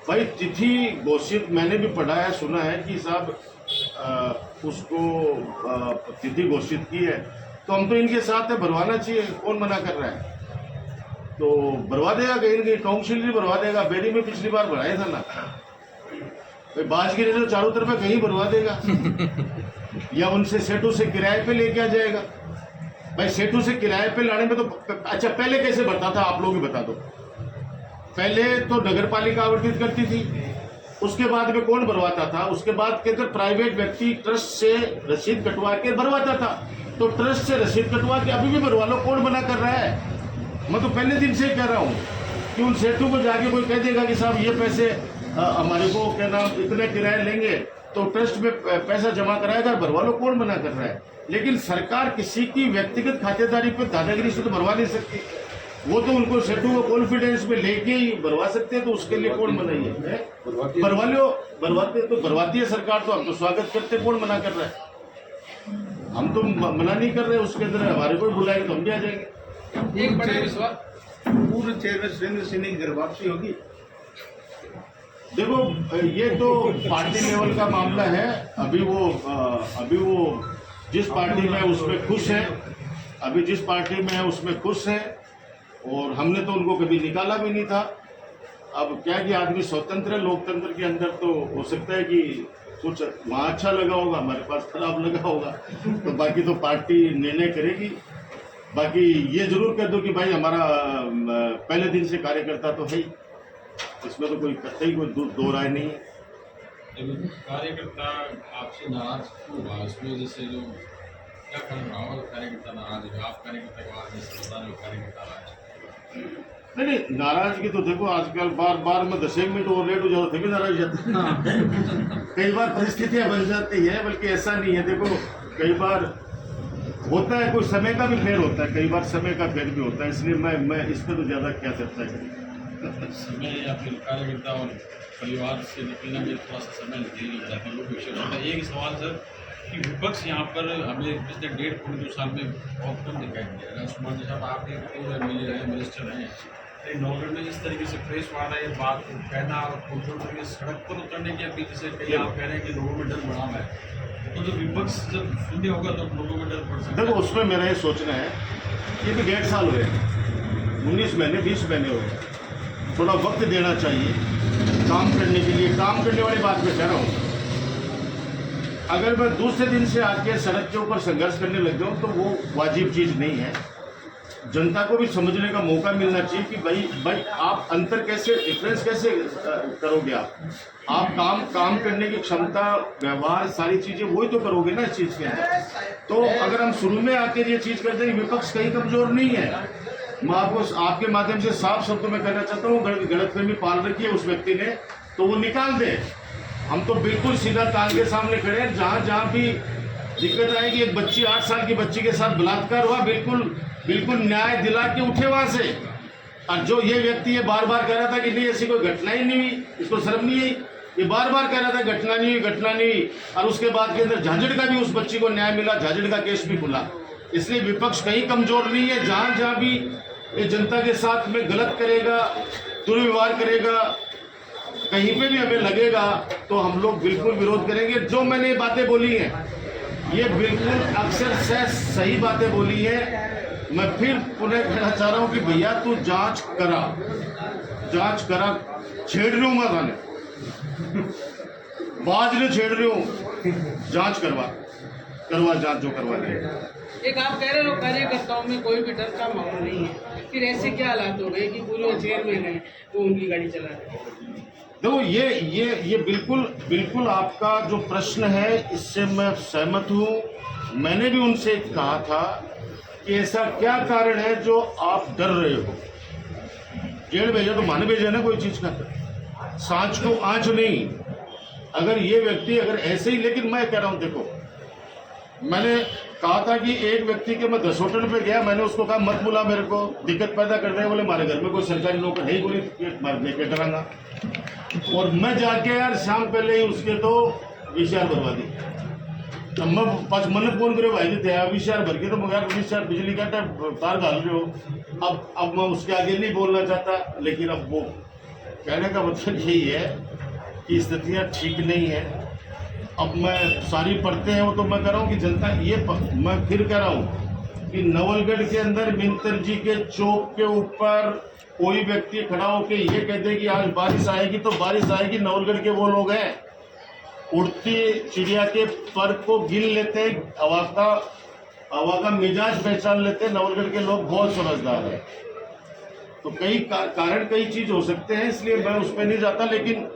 भाई तिथि घोषित मैंने भी पढ़ा है, सुना है कि साहब उसको तिथि घोषित की है, तो हम तो इनके साथ है, भरवाना चाहिए, कौन मना कर रहा है? तो भरवा देगा, कहीं ना कहीं काउंसिल भी भरवा देगा। बेरी में पिछली बार भराया था ना भाई, बाजगिरी तो चारों तरफ कहीं भरवा देगा या उनसे सेठू से किराए पे लेके आ जाएगा। भाई सेठू से किराए पे लाने में तो अच्छा, पहले कैसे भरता था आप लोग ही बता दो। पहले तो नगर पालिका आवंटित करती थी, उसके बाद में कौन भरवाता था? उसके बाद के अंदर प्राइवेट व्यक्ति ट्रस्ट से रसीद कटवा के भरवाता था। तो ट्रस्ट से रसीद कटवा के अभी भी भरवा लो, कौन मना कर रहा है? मैं तो पहले दिन से ही कह रहा हूँ कि उन सेठू को जाके कोई कह देगा कि साहब ये पैसे हमारे को क्या नाम इतने किराए लेंगे, तो ट्रस्ट में पैसा जमा कराएगा, भरवा लो, कौन मना कर रहा है? लेकिन सरकार किसी की व्यक्तिगत खातेदारी पर दादागिरी से तो भरवा नहीं सकती। वो तो उनको सेठू को कॉन्फिडेंस में लेके ही भरवा सकते हैं, तो उसके लिए कौन मनाई है? भरवा लो, भरवाते तो भरवाती है सरकार, तो हम तो स्वागत करते, कौन मना कर रहा है? हम तो मना नहीं कर रहे, उसके अंदर हमारे को बुलाएंगे तो हम भी आ जाएंगे। एक बड़ा विश्वास, पूर्व चेयरमैन सुरेंद्र सिंह की घर वापसी होगी। देखो ये तो पार्टी लेवल का मामला है। अभी वो जिस पार्टी में उसमें खुश है, अभी जिस पार्टी में है उसमें खुश है, और हमने तो उनको कभी निकाला भी नहीं था। अब क्या कि आदमी स्वतंत्र है, लोकतंत्र के अंदर तो हो सकता है कि कुछ वहाँ अच्छा लगा होगा, हमारे पास खराब लगा होगा, तो बाकी तो पार्टी निर्णय करेगी। बाकी ये जरूर कह दो कि भाई हमारा पहले दिन से कार्यकर्ता तो है ही, इसमें तो कोई कतई कोई दो राय नहीं है। कार्यकर्ता आपसे नाराज क्यों हुआ? उसमें जैसे जो क्या कारण रहा होगा कार्यकर्ता नाराज है? आप कार्यकर्ता के बाद जैसे बता रहे हो कार्यकर्ता नाराज, नहीं, नाराजगी तो देखो आजकल बार मैं 10 मिनट और लेट हो जाओ तो भी नाराज जाते हैं। कई बार परिस्थितियां बन जाती है, बल्कि ऐसा नहीं है। देखो कई बार होता है, कोई समय का भी फेर होता है, कई बार समय का फेर भी होता है, इसलिए मैं इस पर तो ज़्यादा क्या चर्चा करूँ। समय या फिर कार्यकर्ता और परिवार से निकलने में थोड़ा सा समय निकल जाता है, वो विषय होता है। एक सवाल सर कि विपक्ष यहाँ पर हमें पिछले 1.5-2 साल में बहुत कम दिखाई दिया है। सुमन जी साहब आप एक MLA रहे, मिनिस्टर रहे, नौकरी में इस तरीके से प्रेस वाला ये बात कहना और तरीके से सड़क पर उतरने की अपील, जैसे कई आप कह रहे हैं कि लोगों में डर बढ़ा है, तो जो विपक्ष जब शून्य होगा तो लोगों में डर बढ़ सकता है। देखो उसमें मेरा ये सोचना है कि 1.5 साल हुए, 19 महीने 20 महीने हुए, थोड़ा वक्त देना चाहिए काम करने के लिए। काम करने वाली बात मैं कह रहा हूँ। अगर मैं दूसरे दिन से आके सड़क के ऊपर संघर्ष करने लग जाऊँ तो वो वाजिब चीज़ नहीं है। जनता को भी समझने का मौका मिलना चाहिए कि भाई आप अंतर कैसे, डिफरेंस कैसे करोगे? आप काम करने की क्षमता, व्यवहार, सारी चीज़ें वही तो करोगे ना इस चीज़ के अंदर। तो अगर हम शुरू में आके ये चीज़ करते हैं, विपक्ष कहीं कमज़ोर नहीं है। मैं आपको आपके माध्यम से साफ शब्दों में कहना चाहता हूँ, गलतफहमी पाल रखी है उस व्यक्ति ने, तो वो निकाल दे। हम तो बिल्कुल सीधा ताल के सामने खड़े हैं। जहाँ भी दिक्कत आएगी, एक बच्ची 8 साल की बच्ची के साथ बलात्कार हुआ, बिल्कुल न्याय दिला के उठे वहाँ से। और जो ये व्यक्ति ये बार बार कह रहा था कि नहीं ऐसी कोई घटना ही नहीं हुई, इसको शर्म नहीं आई, ये बार बार कह रहा था घटना नहीं हुई, और उसके बाद के अंदर झांझड़ का भी उस बच्ची को न्याय मिला, झांझड़ का केस भी खुला। इसलिए विपक्ष कहीं कमजोर नहीं है। जहाँ भी ये जनता के साथ में गलत करेगा, दुर्व्यवहार करेगा, कहीं पे भी हमें लगेगा तो हम लोग बिल्कुल विरोध करेंगे। जो मैंने बातें बोली हैं ये बिल्कुल अक्सर से सही बातें बोली है। मैं फिर पुनः कहना चाह रहा हूँ कि भैया तू जांच करा, छेड़ रही हूँ मैं थाने, बाज ने छेड़ रही हूँ, जांच करवा जांच जो करवा दे। एक आप कह रहे हो कार्यकर्ताओं में कोई भी डर का माहौल नहीं है, फिर ऐसे क्या हालात हो गए कि पूरे चेयरमैन है वो उनकी गाड़ी चला रहे? देखो ये बिल्कुल आपका जो प्रश्न है इससे मैं सहमत हूँ। मैंने भी उनसे कहा था कि ऐसा क्या कारण है जो आप डर रहे हो। जेल भेजा तो मान भेजा ना कोई चीज़ का, सांच को आँच नहीं। अगर ये व्यक्ति अगर ऐसे ही, लेकिन मैं कह रहा हूँ देखो, मैंने कहा था कि एक व्यक्ति के मैं 10 होटल पे गया, मैंने उसको कहा मत बुला, मेरे को दिक्कत पैदा कर रहे हैं। बोले हमारे घर में कोई सरकारी नौकर है ही, बोली मारने के डरांगा। और मैं जाके यार शाम पहले ही उसके तो विचार भरवा दी। तो मैं 5 मन्नत फोन करे भाई थे विचार भर के, तो मैं यार विचार बिजली का तार डाल रहे हो। अब मैं उसके आगे नहीं बोलना चाहता, लेकिन अब वो कहने का मतलब यही है कि स्थितियाँ ठीक नहीं है। अब मैं सारी पढ़ते हैं वो तो मैं कह रहा हूँ कि जनता मैं फिर कह रहा हूँ कि नवलगढ़ के अंदर मिंतर जी के चौक के ऊपर कोई व्यक्ति खड़ा होकर ये कह दे कि आज बारिश आएगी तो बारिश आएगी। नवलगढ़ के वो लोग हैं उड़ती चिड़िया के पर को गिन लेते हैं, हवा का मिजाज पहचान लेते हैं। नवलगढ़ के लोग बहुत समझदार हैं। तो कई कारण कई चीज हो सकते हैं, इसलिए मैं उस पर नहीं जाता। लेकिन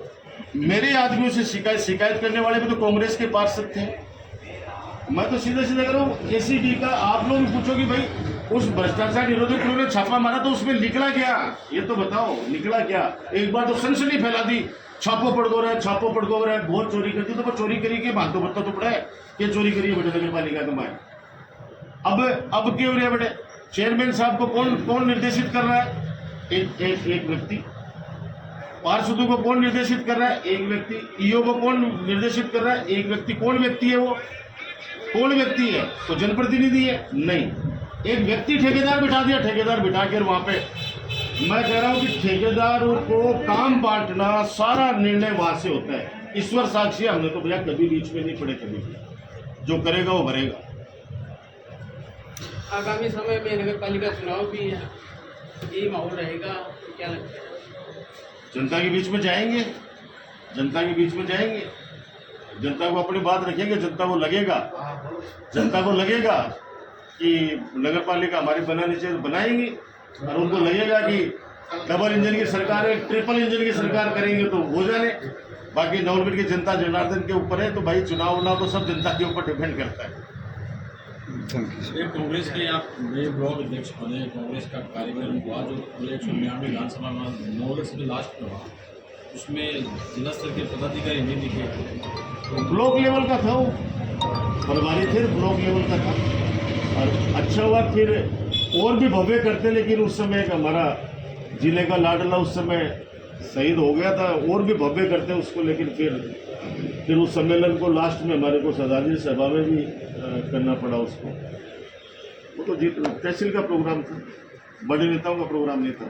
मेरे आदमियों से शिकायत करने वाले भी तो कांग्रेस के पार्षद थे। मैं तो सीधे सीधे कह रहा हूँ एसीडी का आप लोग भी पूछो कि भाई उस भ्रष्टाचार निरोधक ब्यूरो ने छापा मारा तो उसमें निकला क्या, ये तो बताओ निकला क्या। एक बार तो सनसनी फैला दी, छापो पड़ गो रहा है, बहुत चोरी करती तो चोरी करी के बात तो बता तो पड़ा है कि चोरी करी है बेटे नगर पालिका कमाए। अब क्यों रहे बेटे चेयरमैन साहब को कौन निर्देशित कर रहा है? एक व्यक्ति। पार्षदों को कौन निर्देशित कर रहा है? एक व्यक्ति। ईओ को कौन निर्देशित कर रहा है? एक व्यक्ति। कौन व्यक्ति है वो? कौन व्यक्ति है? तो जनप्रतिनिधि है? नहीं, एक व्यक्ति ठेकेदार बिठा दिया। ठेकेदार बिठा कर वहां पे मैं कह रहा हूं कि ठेकेदारों को काम बांटना सारा निर्णय वहां से होता है। ईश्वर साक्षी हमने तो भैया कभी बीच में नहीं पड़े, कभी भी जो करेगा वो भरेगा। आगामी समय में नगर पालिका चुनाव भी है, ये माहौल रहेगा तो क्या लगता है? जनता के बीच में जाएंगे, जनता के बीच में जाएंगे, जनता को अपनी बात रखेंगे। जनता को लगेगा कि नगर पालिका हमारी बनानी चाहिए तो बनाएंगे, और उनको लगेगा कि डबल इंजन की सरकार है, ट्रिपल इंजन की सरकार करेंगे तो हो जाने। बाकी नवलगढ़ की जनता जनार्दन के ऊपर है, तो भाई चुनाव तो सब जनता के ऊपर डिपेंड करता है। एक कांग्रेस के आप नए ब्लॉक अध्यक्ष बने, कांग्रेस का कार्यक्रम हुआ जो 199 विधानसभा में नवलगढ़ से लास्ट में हुआ, उसमें जिला स्तर के पदाधिकारी नहीं दिखे। ब्लॉक लेवल का था वो, प्रभारी थे, ब्लॉक लेवल का था। और अच्छा हुआ फिर और भी भव्य करते, लेकिन उस समय एक हमारा जिले का लाडला उस समय शहीद हो गया था, और भी भव्य करते उसको। लेकिन फिर उस सम्मेलन को लास्ट में हमारे को श्रद्धांजलि सभा में भी करना पड़ा उसको। वो तो तहसील का प्रोग्राम था, बड़े नेताओं का प्रोग्राम नहीं था।